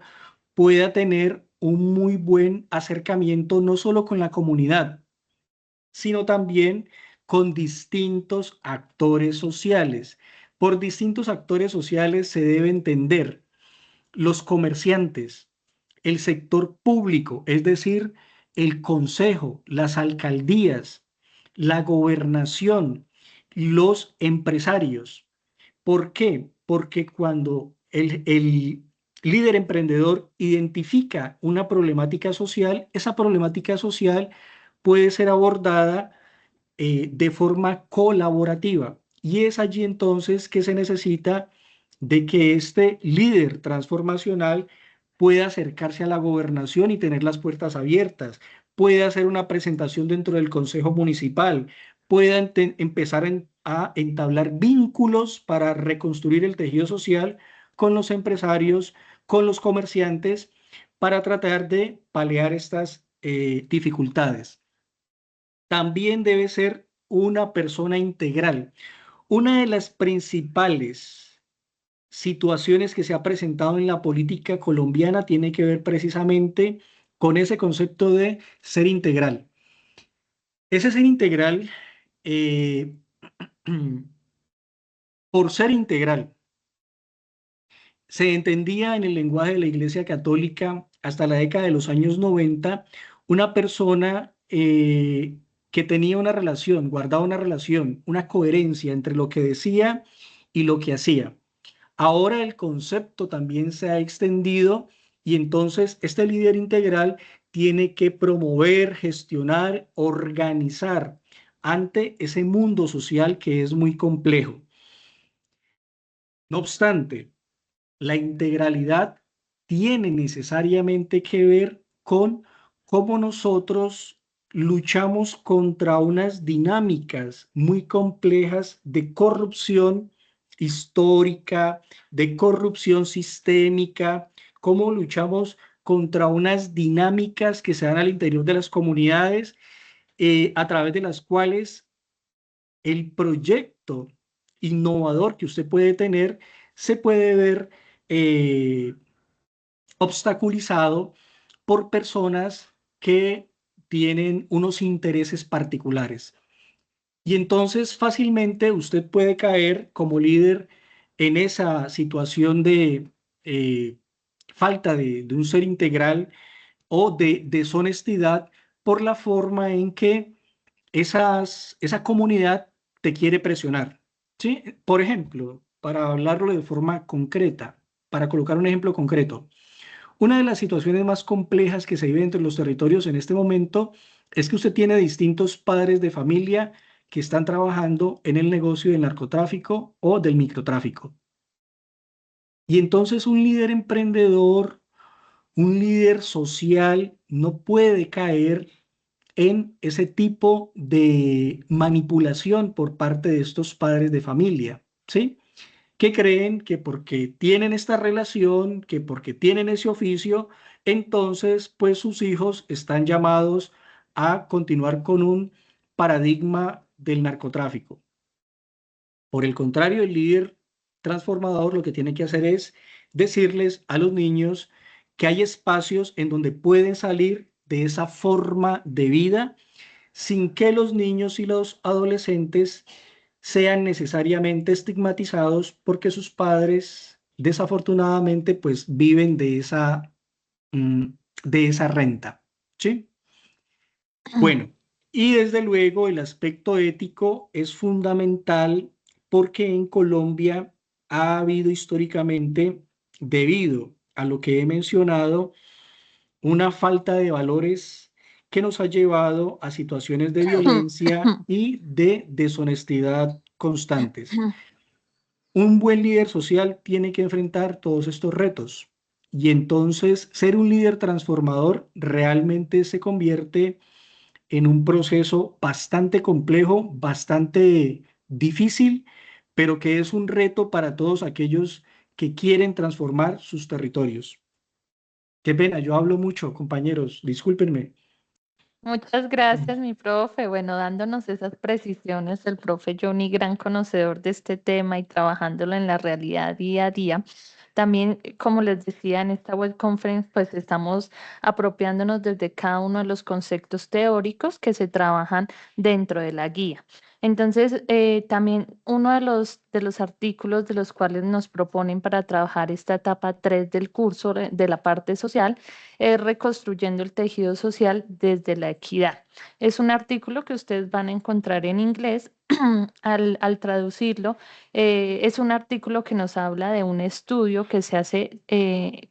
pueda tener un muy buen acercamiento no solo con la comunidad, sino también con distintos actores sociales. Por distintos actores sociales se debe entender los comerciantes, el sector público, es decir, el consejo, las alcaldías, la gobernación, los empresarios. ¿Por qué? Porque cuando el líder emprendedor identifica una problemática social, esa problemática social puede ser abordada de forma colaborativa. Y es allí entonces que se necesita de que este líder transformacional pueda acercarse a la gobernación y tener las puertas abiertas, pueda hacer una presentación dentro del consejo municipal, pueda empezar a entablar vínculos para reconstruir el tejido social con los empresarios, con los comerciantes, para tratar de paliar estas dificultades. También debe ser una persona integral. Una de las principales situaciones que se ha presentado en la política colombiana tiene que ver precisamente con ese concepto de ser integral. Ese ser integral eh, por ser integral. Se entendía en el lenguaje de la Iglesia Católica hasta la década de los años 90 una persona que tenía una relación, guardaba una relación, una coherencia entre lo que decía y lo que hacía. Ahora el concepto también se ha extendido y entonces este líder integral tiene que promover, gestionar, organizar ante ese mundo social que es muy complejo. No obstante, la integralidad tiene necesariamente que ver con cómo nosotros luchamos contra unas dinámicas muy complejas de corrupción histórica, de corrupción sistémica, cómo luchamos contra unas dinámicas que se dan al interior de las comunidades, a través de las cuales el proyecto innovador que usted puede tener se puede ver eh, obstaculizado por personas que tienen unos intereses particulares. Y entonces fácilmente usted puede caer como líder en esa situación de falta de un ser integral o de deshonestidad por la forma en que esa comunidad te quiere presionar, ¿sí? Por ejemplo, para hablarlo de forma concreta, para colocar un ejemplo concreto, una de las situaciones más complejas que se vive entre los territorios en este momento es que usted tiene distintos padres de familia que están trabajando en el negocio del narcotráfico o del microtráfico. Y entonces un líder emprendedor, un líder social, no puede caer en ese tipo de manipulación por parte de estos padres de familia, ¿sí? Que creen que porque tienen esta relación, que porque tienen ese oficio, entonces pues sus hijos están llamados a continuar con un paradigma del narcotráfico. Por el contrario, el líder transformador lo que tiene que hacer es decirles a los niños que hay espacios en donde pueden salir de esa forma de vida sin que los niños y los adolescentes sean necesariamente estigmatizados porque sus padres desafortunadamente pues viven mm, de esa renta, ¿sí? Bueno, y desde luego el aspecto ético es fundamental porque en Colombia ha habido históricamente, debido a lo que he mencionado, una falta de valores que nos ha llevado a situaciones de violencia y de deshonestidad constantes. Un buen líder social tiene que enfrentar todos estos retos y entonces ser un líder transformador realmente se convierte en un proceso bastante complejo, bastante difícil, pero que es un reto para todos aquellos que quieren transformar sus territorios. Qué pena, yo hablo mucho, compañeros, discúlpenme. Muchas gracias, mi profe. Bueno, dándonos esas precisiones, el profe Johnny, gran conocedor de este tema y trabajándolo en la realidad día a día. También, como les decía, en esta web conference, pues estamos apropiándonos desde cada uno de los conceptos teóricos que se trabajan dentro de la guía. Entonces, también uno de los artículos de los cuales nos proponen para trabajar esta etapa 3 del curso de la parte social es reconstruyendo el tejido social desde la equidad. Es un artículo que ustedes van a encontrar en inglés. Al traducirlo, es un artículo que nos habla de un estudio que se hace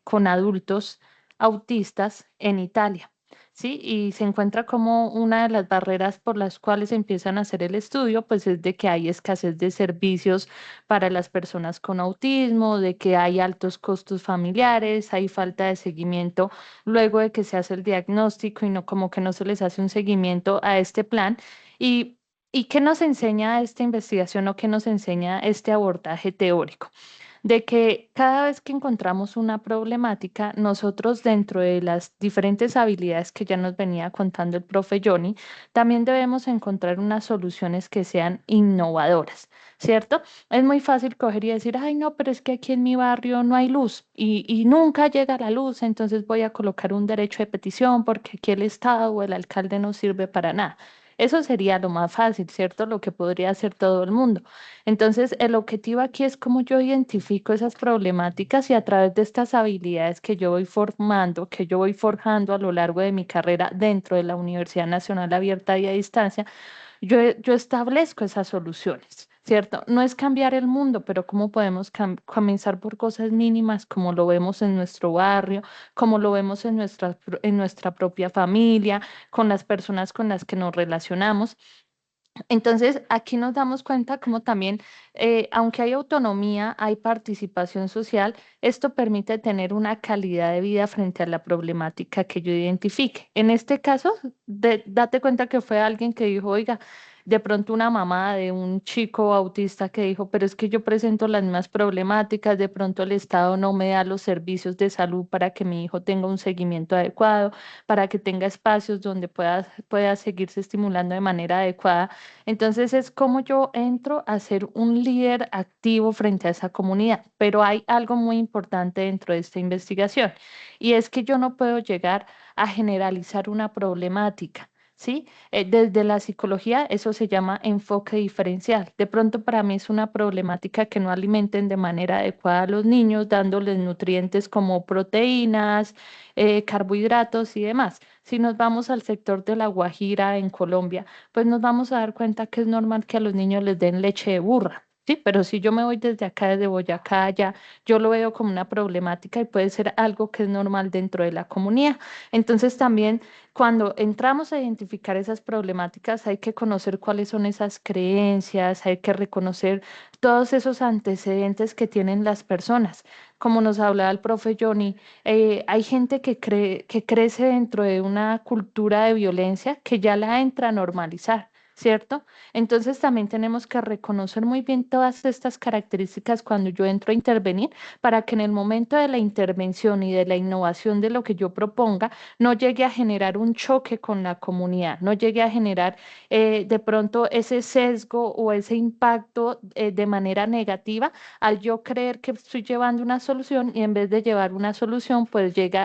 con adultos autistas en Italia. ¿Sí? Y se encuentra como una de las barreras por las cuales empiezan a hacer el estudio, pues es de que hay escasez de servicios para las personas con autismo, de que hay altos costos familiares, hay falta de seguimiento luego de que se hace el diagnóstico y no como que no se les hace un seguimiento a este plan. Y ¿Y qué nos enseña esta investigación o qué nos enseña este abordaje teórico? De que cada vez que encontramos una problemática, nosotros dentro de las diferentes habilidades que ya nos venía contando el profe Johnny, también debemos encontrar unas soluciones que sean innovadoras, ¿cierto? Es muy fácil coger y decir, ay, no, pero es que aquí en mi barrio no hay luz y nunca llega la luz, entonces voy a colocar un derecho de petición porque aquí el Estado o el alcalde no sirve para nada. Eso sería lo más fácil, ¿cierto? Lo que podría hacer todo el mundo. Entonces, el objetivo aquí es cómo yo identifico esas problemáticas y a través de estas habilidades que yo voy formando, que yo voy forjando a lo largo de mi carrera dentro de la Universidad Nacional Abierta y a Distancia, yo establezco esas soluciones, ¿cierto? No es cambiar el mundo, pero cómo podemos comenzar por cosas mínimas, como lo vemos en nuestro barrio, como lo vemos en nuestra propia familia, con las personas con las que nos relacionamos. Entonces, aquí nos damos cuenta como también, aunque hay autonomía, hay participación social, esto permite tener una calidad de vida frente a la problemática que yo identifique. En este caso, date cuenta que fue alguien que dijo, oiga, de pronto una mamá de un chico autista que dijo, pero es que yo presento las mismas problemáticas, de pronto el Estado no me da los servicios de salud para que mi hijo tenga un seguimiento adecuado, para que tenga espacios donde pueda seguirse estimulando de manera adecuada. Entonces es como yo entro a ser un líder activo frente a esa comunidad, pero hay algo muy importante dentro de esta investigación y es que yo no puedo llegar a generalizar una problemática. ¿Sí? Desde la psicología eso se llama enfoque diferencial. De pronto para mí es una problemática que no alimenten de manera adecuada a los niños, dándoles nutrientes como proteínas, carbohidratos y demás. Si nos vamos al sector de La Guajira en Colombia, pues nos vamos a dar cuenta que es normal que a los niños les den leche de burra. Sí, pero si yo me voy desde acá, desde Boyacá, allá, yo lo veo como una problemática y puede ser algo que es normal dentro de la comunidad. Entonces también cuando entramos a identificar esas problemáticas hay que conocer cuáles son esas creencias, hay que reconocer todos esos antecedentes que tienen las personas. Como nos hablaba el profe Johnny, hay gente que crece dentro de una cultura de violencia que ya la entra a normalizar, ¿cierto? Entonces también tenemos que reconocer muy bien todas estas características cuando yo entro a intervenir para que en el momento de la intervención y de la innovación de lo que yo proponga, no llegue a generar un choque con la comunidad, no llegue a generar de pronto ese sesgo o ese impacto de manera negativa al yo creer que estoy llevando una solución y en vez de llevar una solución, pues llegue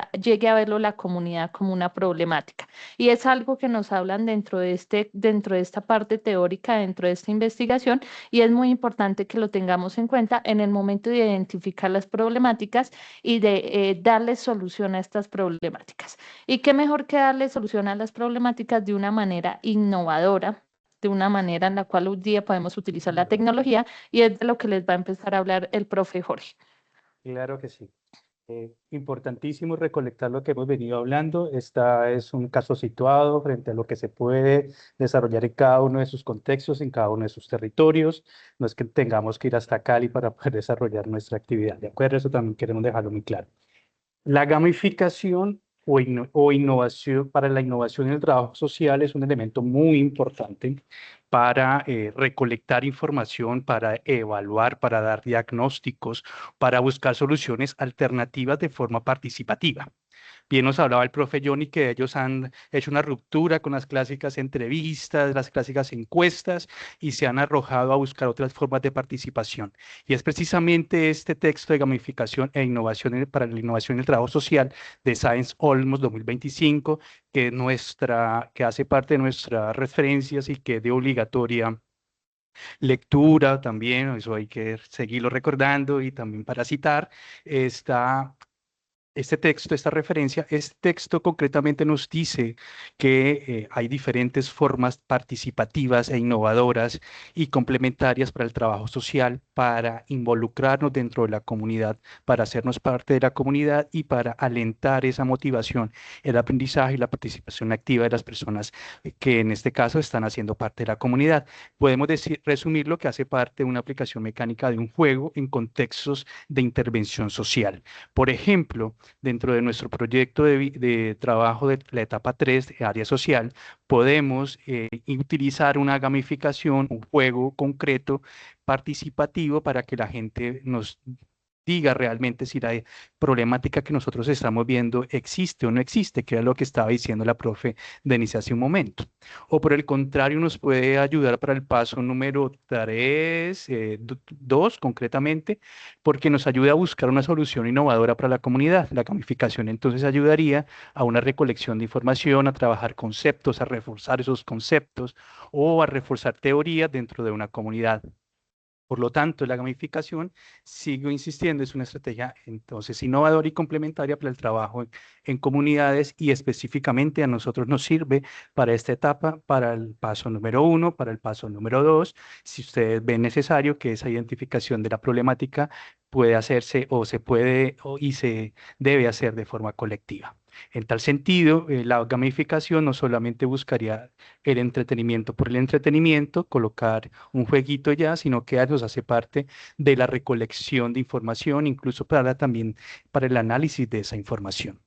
a verlo la comunidad como una problemática. Y es algo que nos hablan dentro de esta parte teórica, dentro de esta investigación, y es muy importante que lo tengamos en cuenta en el momento de identificar las problemáticas y de darle solución a estas problemáticas. Y qué mejor que darle solución a las problemáticas de una manera innovadora, de una manera en la cual un día podemos utilizar la tecnología y es de lo que les va a empezar a hablar el profe Jorge. Claro que sí. Importantísimo recolectar lo que hemos venido hablando. Esta es un caso situado frente a lo que se puede desarrollar en cada uno de sus contextos, en cada uno de sus territorios. No es que tengamos que ir hasta Cali para poder desarrollar nuestra actividad, ¿de acuerdo? Eso también queremos dejarlo muy claro. La gamificación o innovación para la innovación en el trabajo social es un elemento muy importante para recolectar información, para evaluar, para dar diagnósticos, para buscar soluciones alternativas de forma participativa. Bien nos hablaba el profe Johnny que ellos han hecho una ruptura con las clásicas entrevistas, las clásicas encuestas y se han arrojado a buscar otras formas de participación. Y es precisamente este texto de gamificación e innovación para la innovación en el trabajo social de Science Olmos 2025 que hace parte de nuestras referencias y que es de obligatoria lectura también, eso hay que seguirlo recordando y también para citar, este texto, esta referencia, este texto concretamente nos dice que hay diferentes formas participativas e innovadoras y complementarias para el trabajo social, para involucrarnos dentro de la comunidad, para hacernos parte de la comunidad y para alentar esa motivación, el aprendizaje y la participación activa de las personas que en este caso están haciendo parte de la comunidad. Podemos resumir lo que hace parte de una aplicación mecánica de un juego en contextos de intervención social. Por ejemplo, dentro de nuestro proyecto de trabajo de la etapa 3 de área social, podemos utilizar una gamificación, un juego concreto participativo para que la gente nos diga realmente si la problemática que nosotros estamos viendo existe o no existe, que era lo que estaba diciendo la profe Denise hace un momento. O por el contrario, nos puede ayudar para el paso número 3, 2 concretamente, porque nos ayuda a buscar una solución innovadora para la comunidad. La gamificación entonces ayudaría a una recolección de información, a trabajar conceptos, a reforzar esos conceptos o a reforzar teorías dentro de una comunidad. Por lo tanto, la gamificación, sigo insistiendo, es una estrategia entonces innovadora y complementaria para el trabajo en comunidades, y específicamente a nosotros nos sirve para esta etapa, para el paso número 1, para el paso número 2, si ustedes ven necesario que esa identificación de la problemática puede hacerse o se puede y se debe hacer de forma colectiva. En tal sentido, la gamificación no solamente buscaría el entretenimiento por el entretenimiento, colocar un jueguito ya, sino que nos hace parte de la recolección de información, incluso también para el análisis de esa información.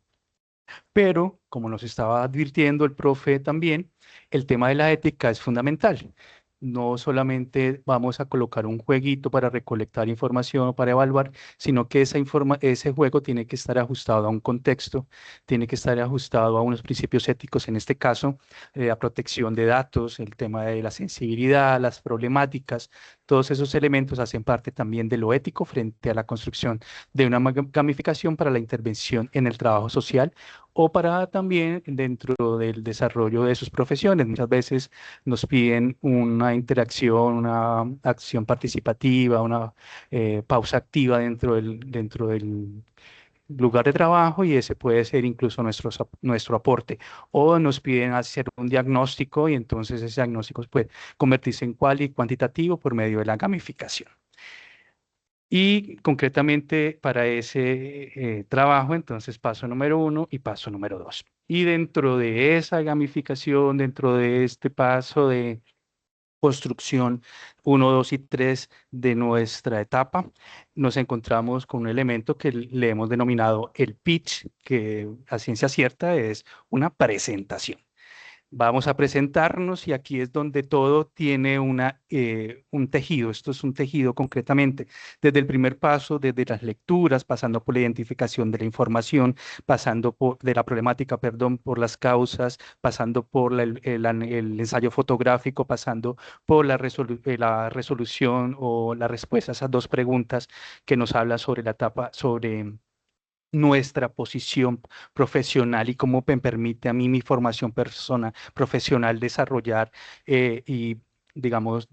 Pero, como nos estaba advirtiendo el profe también, el tema de la ética es fundamental. No solamente vamos a colocar un jueguito para recolectar información o para evaluar, sino que ese juego tiene que estar ajustado a un contexto, tiene que estar ajustado a unos principios éticos, en este caso, la protección de datos, el tema de la sensibilidad, las problemáticas, todos esos elementos hacen parte también de lo ético frente a la construcción de una gamificación para la intervención en el trabajo social o para también dentro del desarrollo de sus profesiones. Muchas veces nos piden una interacción, una acción participativa, una pausa activa dentro del lugar de trabajo, y ese puede ser incluso nuestro aporte. O nos piden hacer un diagnóstico y entonces ese diagnóstico puede convertirse en cuantitativo por medio de la gamificación. Y concretamente para ese trabajo, entonces paso número 1 y paso número 2. Y dentro de esa gamificación, dentro de este paso de construcción 1, 2 y 3 de nuestra etapa, nos encontramos con un elemento que le hemos denominado el pitch, que a ciencia cierta es una presentación. Vamos a presentarnos y aquí es donde todo tiene un tejido. Esto es un tejido concretamente, desde el primer paso, desde las lecturas, pasando por la identificación de la información, pasando de la problemática, perdón, por las causas, pasando por el ensayo fotográfico, pasando por la resolución o la respuesta a esas dos preguntas que nos hablan sobre la etapa, sobre nuestra posición profesional y cómo me permite a mí mi formación profesional desarrollar y, digamos,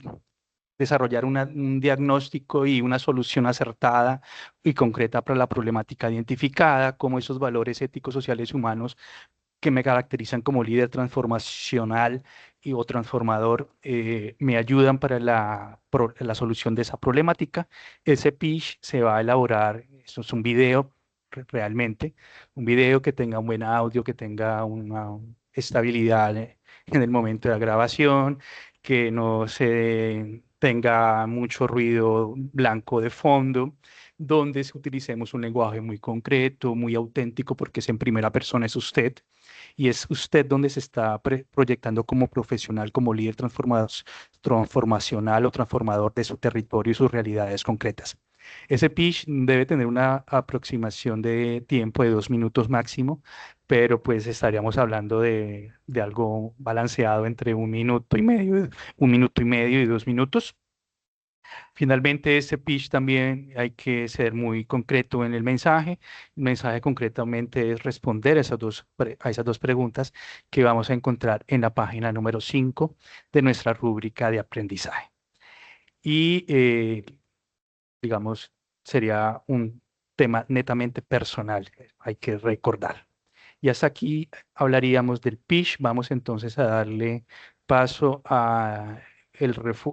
desarrollar un diagnóstico y una solución acertada y concreta para la problemática identificada, como esos valores éticos, sociales y humanos que me caracterizan como líder transformacional o transformador, me ayudan para la solución de esa problemática. Ese pitch se va a elaborar, esto es un video realmente, un video que tenga un buen audio, que tenga una estabilidad en el momento de la grabación, que no se tenga mucho ruido blanco de fondo, donde utilicemos un lenguaje muy concreto, muy auténtico, porque es en primera persona, es usted, y es usted donde se está proyectando como profesional, como líder transformacional o transformador de su territorio y sus realidades concretas. Ese pitch debe tener una aproximación de tiempo de 2 minutos máximo, pero pues estaríamos hablando de algo balanceado entre 1 minuto y medio y 2 minutos. Finalmente, este pitch también hay que ser muy concreto en el mensaje. El mensaje concretamente es responder a esas dos preguntas que vamos a encontrar en la página número 5 de nuestra rúbrica de aprendizaje. Y, digamos, sería un tema netamente personal, hay que recordar. Y hasta aquí hablaríamos del pitch. Vamos entonces a darle paso a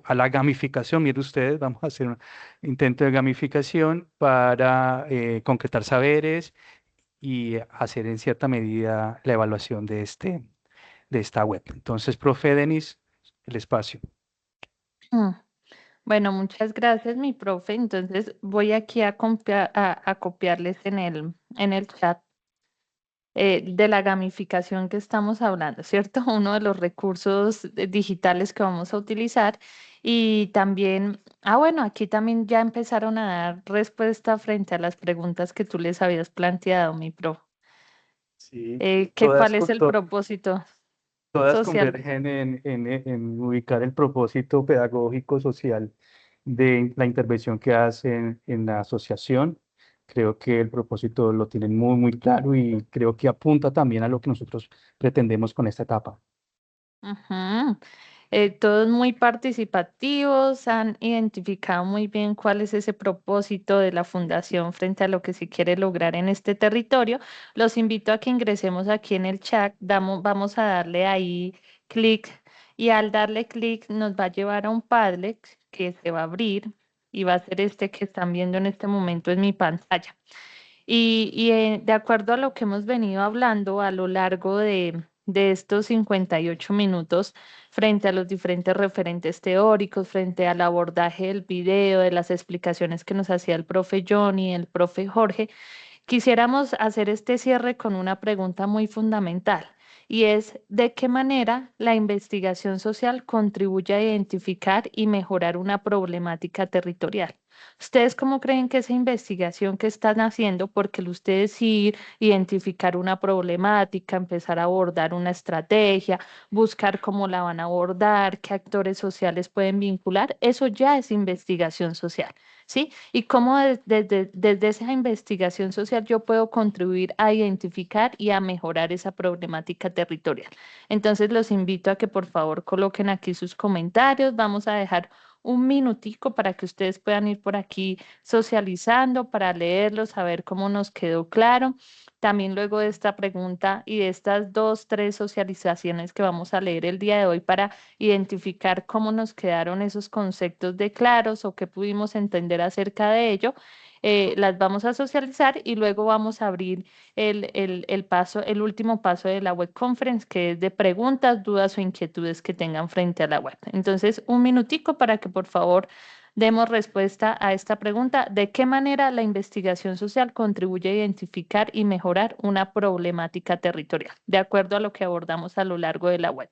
la gamificación. Miren ustedes, vamos a hacer un intento de gamificación para concretar saberes y hacer en cierta medida la evaluación de esta web. Entonces, profe Denis, el espacio. Mm. Bueno, muchas gracias, mi profe. Entonces voy aquí a copiarles en el chat de la gamificación que estamos hablando, ¿cierto? Uno de los recursos digitales que vamos a utilizar. Y también, bueno, aquí también ya empezaron a dar respuesta frente a las preguntas que tú les habías planteado, mi pro. Sí, ¿Cuál es el propósito todas social? convergen en ubicar el propósito pedagógico social de la intervención que hacen en la asociación. Creo que el propósito lo tienen muy, muy claro y creo que apunta también a lo que nosotros pretendemos con esta etapa. Ujú. Todos muy participativos, han identificado muy bien cuál es ese propósito de la fundación frente a lo que se quiere lograr en este territorio. Los invito a que ingresemos aquí en el chat, vamos a darle ahí clic y al darle clic nos va a llevar a un Padlet que se va a abrir y va a ser este que están viendo en este momento en mi pantalla. De acuerdo a lo que hemos venido hablando a lo largo de estos 58 minutos, frente a los diferentes referentes teóricos, frente al abordaje del video, de las explicaciones que nos hacía el profe Johnny, el profe Jorge, quisiéramos hacer este cierre con una pregunta muy fundamental y es ¿de qué manera la investigación social contribuye a identificar y mejorar una problemática territorial? ¿Ustedes cómo creen que esa investigación que están haciendo, porque ustedes ir, identificar una problemática, empezar a abordar una estrategia, buscar cómo la van a abordar, qué actores sociales pueden vincular, eso ya es investigación social, ¿sí? Y cómo desde esa investigación social yo puedo contribuir a identificar y a mejorar esa problemática territorial. Entonces los invito a que por favor coloquen aquí sus comentarios. Vamos a dejar un minutico para que ustedes puedan ir por aquí socializando, para leerlos, saber cómo nos quedó claro. También luego de esta pregunta y de estas dos, tres socializaciones que vamos a leer el día de hoy para identificar cómo nos quedaron esos conceptos de claros o qué pudimos entender acerca de ello. Las vamos a socializar y luego vamos a abrir el último paso de la web conference, que es de preguntas, dudas o inquietudes que tengan frente a la web. Entonces, un minutico para que por favor demos respuesta a esta pregunta. ¿De qué manera la investigación social contribuye a identificar y mejorar una problemática territorial? De acuerdo a lo que abordamos a lo largo de la web.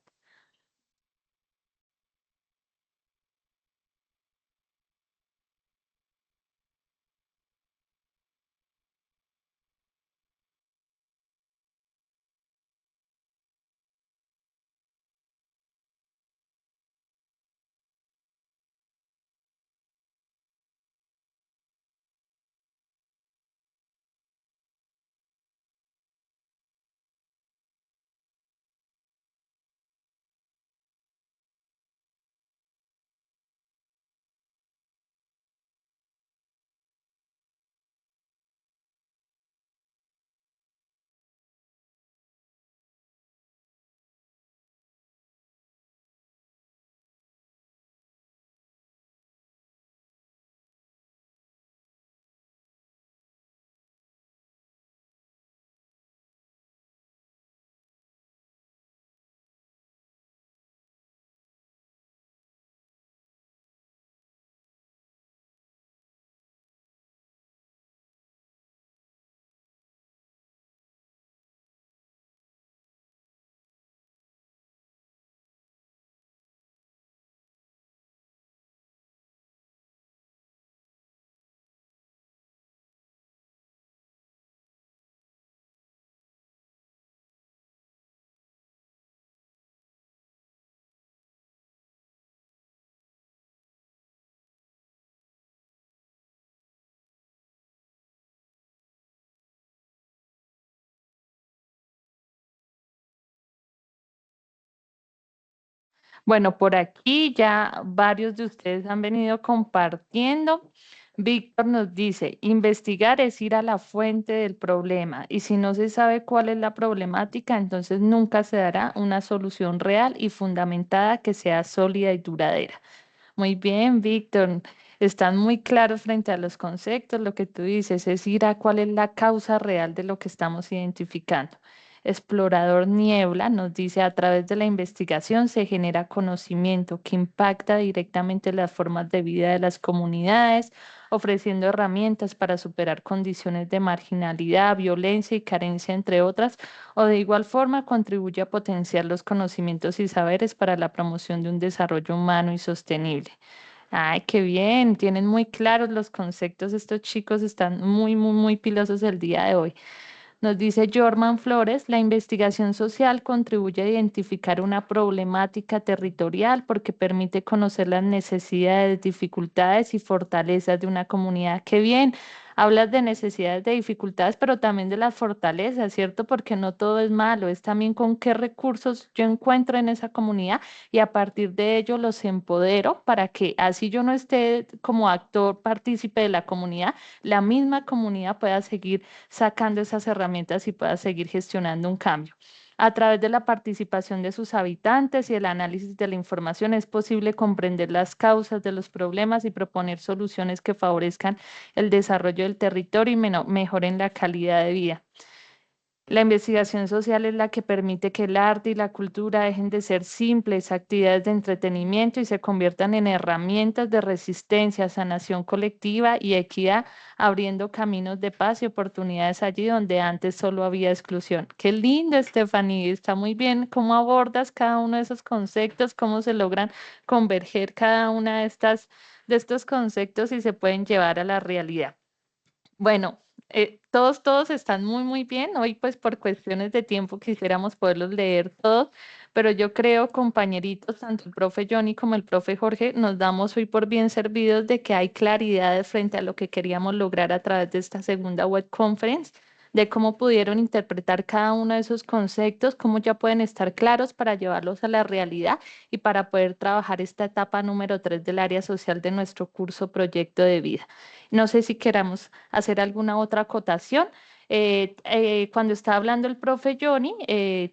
Bueno, por aquí ya varios de ustedes han venido compartiendo. Víctor nos dice, investigar es ir a la fuente del problema y si no se sabe cuál es la problemática, entonces nunca se dará una solución real y fundamentada que sea sólida y duradera. Muy bien, Víctor. Están muy claros frente a los conceptos. Lo que tú dices es ir a cuál es la causa real de lo que estamos identificando. Explorador Niebla nos dice, a través de la investigación se genera conocimiento que impacta directamente las formas de vida de las comunidades, ofreciendo herramientas para superar condiciones de marginalidad, violencia y carencia, entre otras, o de igual forma contribuye a potenciar los conocimientos y saberes para la promoción de un desarrollo humano y sostenible. Ay, qué bien, tienen muy claros los conceptos, estos chicos están muy pilosos el día de hoy. Nos dice Jorman Flores, la investigación social contribuye a identificar una problemática territorial porque permite conocer las necesidades, dificultades y fortalezas de una comunidad. Qué bien, hablas de necesidades, de dificultades, pero también de las fortalezas, ¿cierto? Porque no todo es malo, es también con qué recursos yo encuentro en esa comunidad y a partir de ello los empodero para que así yo no esté como actor partícipe de la misma comunidad pueda seguir sacando esas herramientas y pueda seguir gestionando un cambio. A través de la participación de sus habitantes y el análisis de la información es posible comprender las causas de los problemas y proponer soluciones que favorezcan el desarrollo del territorio y mejoren la calidad de vida. La investigación social es la que permite que el arte y la cultura dejen de ser simples actividades de entretenimiento y se conviertan en herramientas de resistencia, sanación colectiva y equidad, abriendo caminos de paz y oportunidades allí donde antes solo había exclusión. Qué lindo, Estefanía, está muy bien cómo abordas cada uno de esos conceptos, cómo se logran converger cada una de estos conceptos y se pueden llevar a la realidad. Bueno, todos están muy bien. Hoy, pues, por cuestiones de tiempo quisiéramos poderlos leer todos, pero yo creo, compañeritos, tanto el profe Johnny como el profe Jorge, nos damos hoy por bien servidos de que hay claridad frente a lo que queríamos lograr a través de esta segunda web conference, de cómo pudieron interpretar cada uno de esos conceptos, cómo ya pueden estar claros para llevarlos a la realidad y para poder trabajar esta etapa número 3 del área social de nuestro curso Proyecto de Vida. No sé si queramos hacer alguna otra acotación. Cuando estaba hablando el profe Johnny,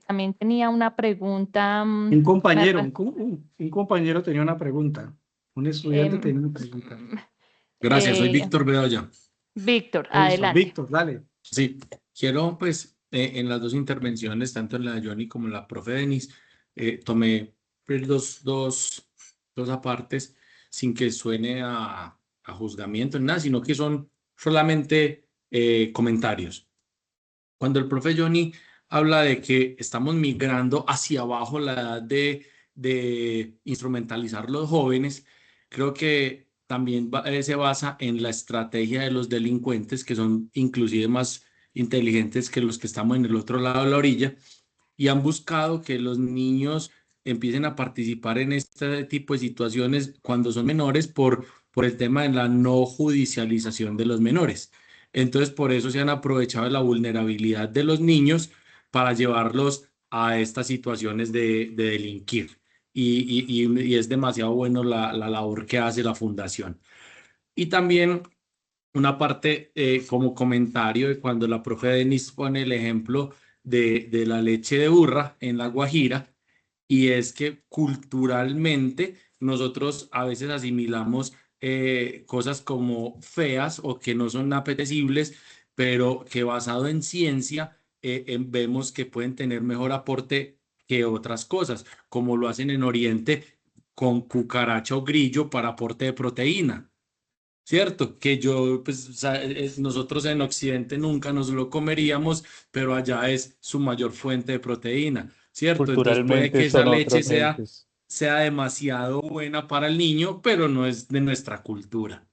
también tenía una pregunta. Un compañero, un compañero tenía una pregunta. Un estudiante tenía una pregunta. Gracias, soy Víctor Bedoya. Víctor, Eso, adelante. Víctor, dale. Sí, quiero pues en las dos intervenciones, tanto en la de Johnny como en la profe Denis, tomé pues, dos apartes sin que suene a juzgamiento ni nada, sino que son solamente comentarios. Cuando el profe Johnny habla de que estamos migrando hacia abajo la edad de instrumentalizar los jóvenes, creo que también se basa en la estrategia de los delincuentes, que son inclusive más inteligentes que los que estamos en el otro lado de la orilla, y han buscado que los niños empiecen a participar en este tipo de situaciones cuando son menores por el tema de la no judicialización de los menores. Entonces, por eso se han aprovechado de la vulnerabilidad de los niños para llevarlos a estas situaciones de delinquir. Y es demasiado bueno la labor que hace la fundación. Y también una parte como comentario de cuando la profe Denis pone el ejemplo de la leche de burra en La Guajira, y es que culturalmente nosotros a veces asimilamos cosas como feas o que no son apetecibles, pero que basado en ciencia vemos que pueden tener mejor aporte que otras cosas, como lo hacen en Oriente con cucaracha o grillo para aporte de proteína. Cierto, que yo, pues, nosotros en Occidente nunca nos lo comeríamos, pero allá es su mayor fuente de proteína, ¿cierto? Entonces puede Culturalmente que esa son leche otros entes. sea demasiado buena para el niño, pero no es de nuestra cultura.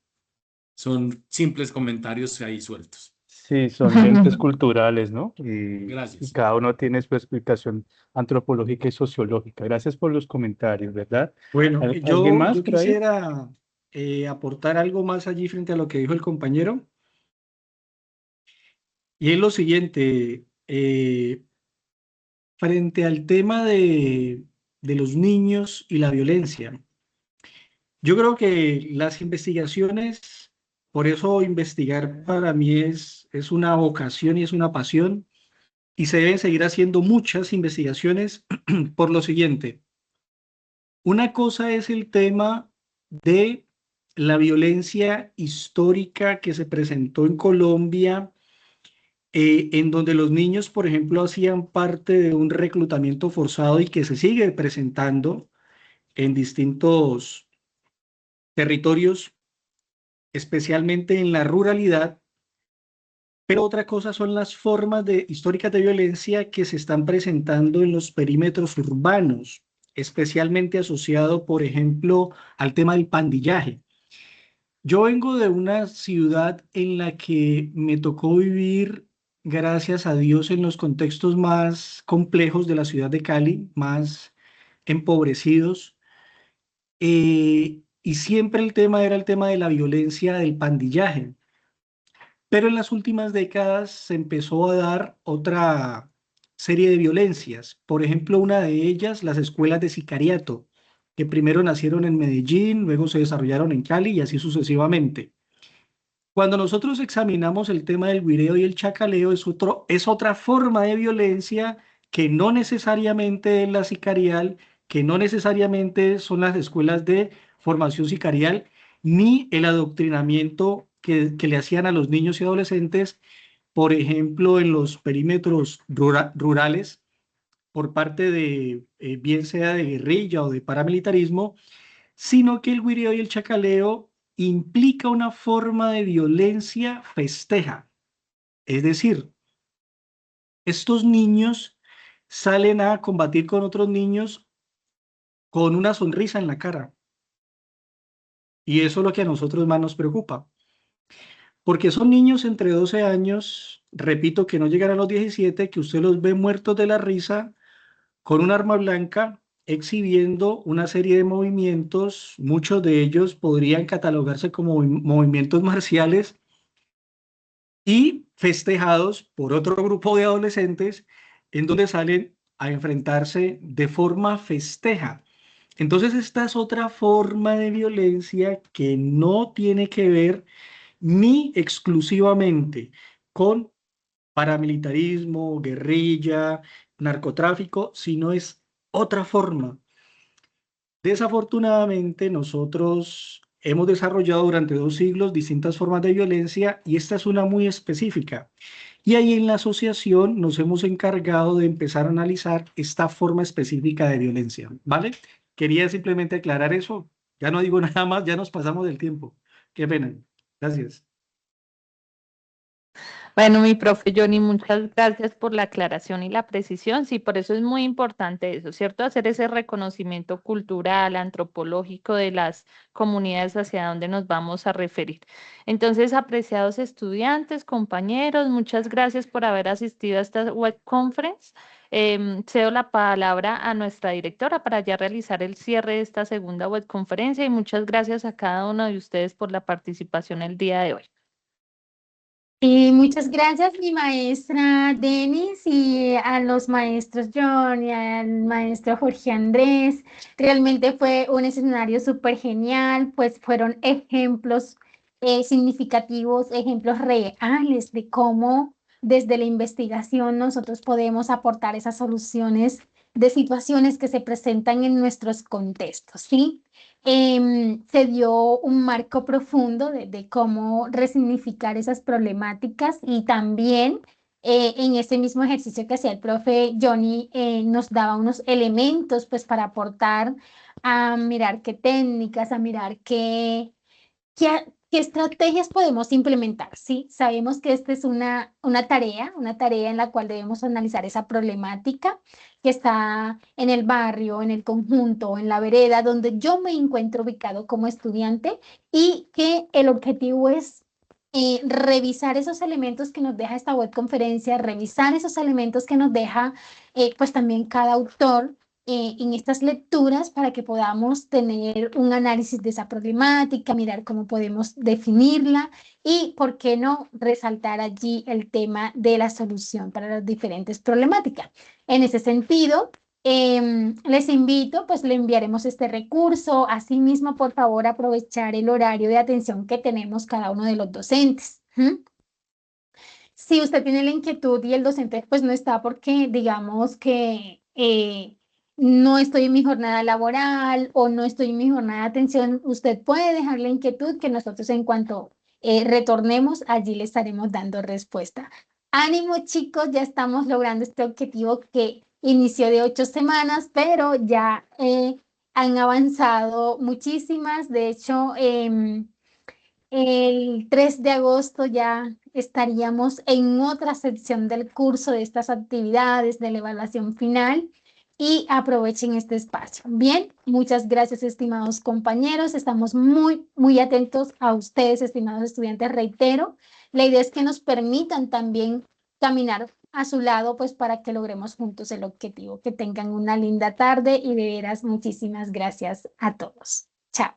Son simples comentarios ahí sueltos. Sí, son entes culturales, ¿no? Y Gracias. cada uno tiene su explicación antropológica y sociológica. Gracias por los comentarios, ¿verdad? Bueno, ¿Alguien más yo por ahí? quisiera aportar algo más allí frente a lo que dijo el compañero. Y es lo siguiente, frente al tema de los niños y la violencia. Yo creo que las investigaciones, por eso investigar para mí es una vocación y es una pasión, y se deben seguir haciendo muchas investigaciones por lo siguiente. Una cosa es el tema de la violencia histórica que se presentó en Colombia en donde los niños, por ejemplo, hacían parte de un reclutamiento forzado y que se sigue presentando en distintos territorios, especialmente en la ruralidad. Pero otra cosa son las formas históricas de violencia que se están presentando en los perímetros urbanos, especialmente asociado, por ejemplo, al tema del pandillaje. Yo vengo de una ciudad en la que me tocó vivir, gracias a Dios, en los contextos más complejos de la ciudad de Cali, más empobrecidos, y siempre el tema era el tema de la violencia del pandillaje. Pero en las últimas décadas se empezó a dar otra serie de violencias. Por ejemplo, una de ellas, las escuelas de sicariato, que primero nacieron en Medellín, luego se desarrollaron en Cali y así sucesivamente. Cuando nosotros examinamos el tema del güireo y el chacaleo, es otra forma de violencia que no necesariamente es la sicarial, que no necesariamente son las escuelas de formación sicarial, ni el adoctrinamiento que le hacían a los niños y adolescentes, por ejemplo, en los perímetros rurales, por parte de, bien sea de guerrilla o de paramilitarismo, sino que el güireo y el chacaleo implica una forma de violencia festeja. Es decir, estos niños salen a combatir con otros niños con una sonrisa en la cara. Y eso es lo que a nosotros más nos preocupa. Porque son niños entre 12 años, repito, que no llegan a los 17, que usted los ve muertos de la risa con un arma blanca, exhibiendo una serie de movimientos. Muchos de ellos podrían catalogarse como movimientos marciales y festejados por otro grupo de adolescentes en donde salen a enfrentarse de forma festeja. Entonces, esta es otra forma de violencia que no tiene que ver ni exclusivamente con paramilitarismo, guerrilla, narcotráfico, sino es otra forma. Desafortunadamente, nosotros hemos desarrollado durante 2 siglos distintas formas de violencia y esta es una muy específica. Y ahí en la asociación nos hemos encargado de empezar a analizar esta forma específica de violencia, ¿vale? Quería simplemente aclarar eso. Ya no digo nada más, ya nos pasamos del tiempo. Qué pena. Gracias. Bueno, mi profe Johnny, muchas gracias por la aclaración y la precisión. Sí, por eso es muy importante eso, ¿cierto? Hacer ese reconocimiento cultural, antropológico de las comunidades hacia donde nos vamos a referir. Entonces, apreciados estudiantes, compañeros, muchas gracias por haber asistido a esta web conference. Cedo la palabra a nuestra directora para ya realizar el cierre de esta segunda web conferencia y muchas gracias a cada uno de ustedes por la participación el día de hoy. Muchas gracias, mi maestra Denis, y a los maestros John y al maestro Jorge Andrés. Realmente fue un escenario súper genial, pues fueron ejemplos significativos, ejemplos reales de cómo desde la investigación nosotros podemos aportar esas soluciones de situaciones que se presentan en nuestros contextos, ¿sí? Se dio un marco profundo de cómo resignificar esas problemáticas y también en ese mismo ejercicio que hacía el profe Johnny nos daba unos elementos pues para aportar a mirar qué técnicas, a mirar ¿qué estrategias podemos implementar? Sí, sabemos que esta es una tarea en la cual debemos analizar esa problemática que está en el barrio, en el conjunto, en la vereda, donde yo me encuentro ubicado como estudiante y que el objetivo es revisar esos elementos que nos deja esta webconferencia, revisar esos elementos que nos deja pues también cada autor en estas lecturas para que podamos tener un análisis de esa problemática, mirar cómo podemos definirla y, ¿por qué no?, resaltar allí el tema de la solución para las diferentes problemáticas. En ese sentido, les invito, pues le enviaremos este recurso. Asimismo, por favor, aprovechar el horario de atención que tenemos cada uno de los docentes. Si usted tiene la inquietud y el docente pues no está porque digamos que no estoy en mi jornada laboral o no estoy en mi jornada de atención, usted puede dejar la inquietud que nosotros en cuanto retornemos allí le estaremos dando respuesta. Ánimo, chicos, ya estamos logrando este objetivo que inició de 8 semanas, pero ya han avanzado muchísimas. De hecho, el 3 de agosto ya estaríamos en otra sección del curso de estas actividades de la evaluación final y aprovechen este espacio. Bien, muchas gracias, estimados compañeros. Estamos muy atentos a ustedes, estimados estudiantes. Reitero, la idea es que nos permitan también caminar a su lado, pues para que logremos juntos el objetivo. Que tengan una linda tarde y de veras muchísimas gracias a todos. Chao.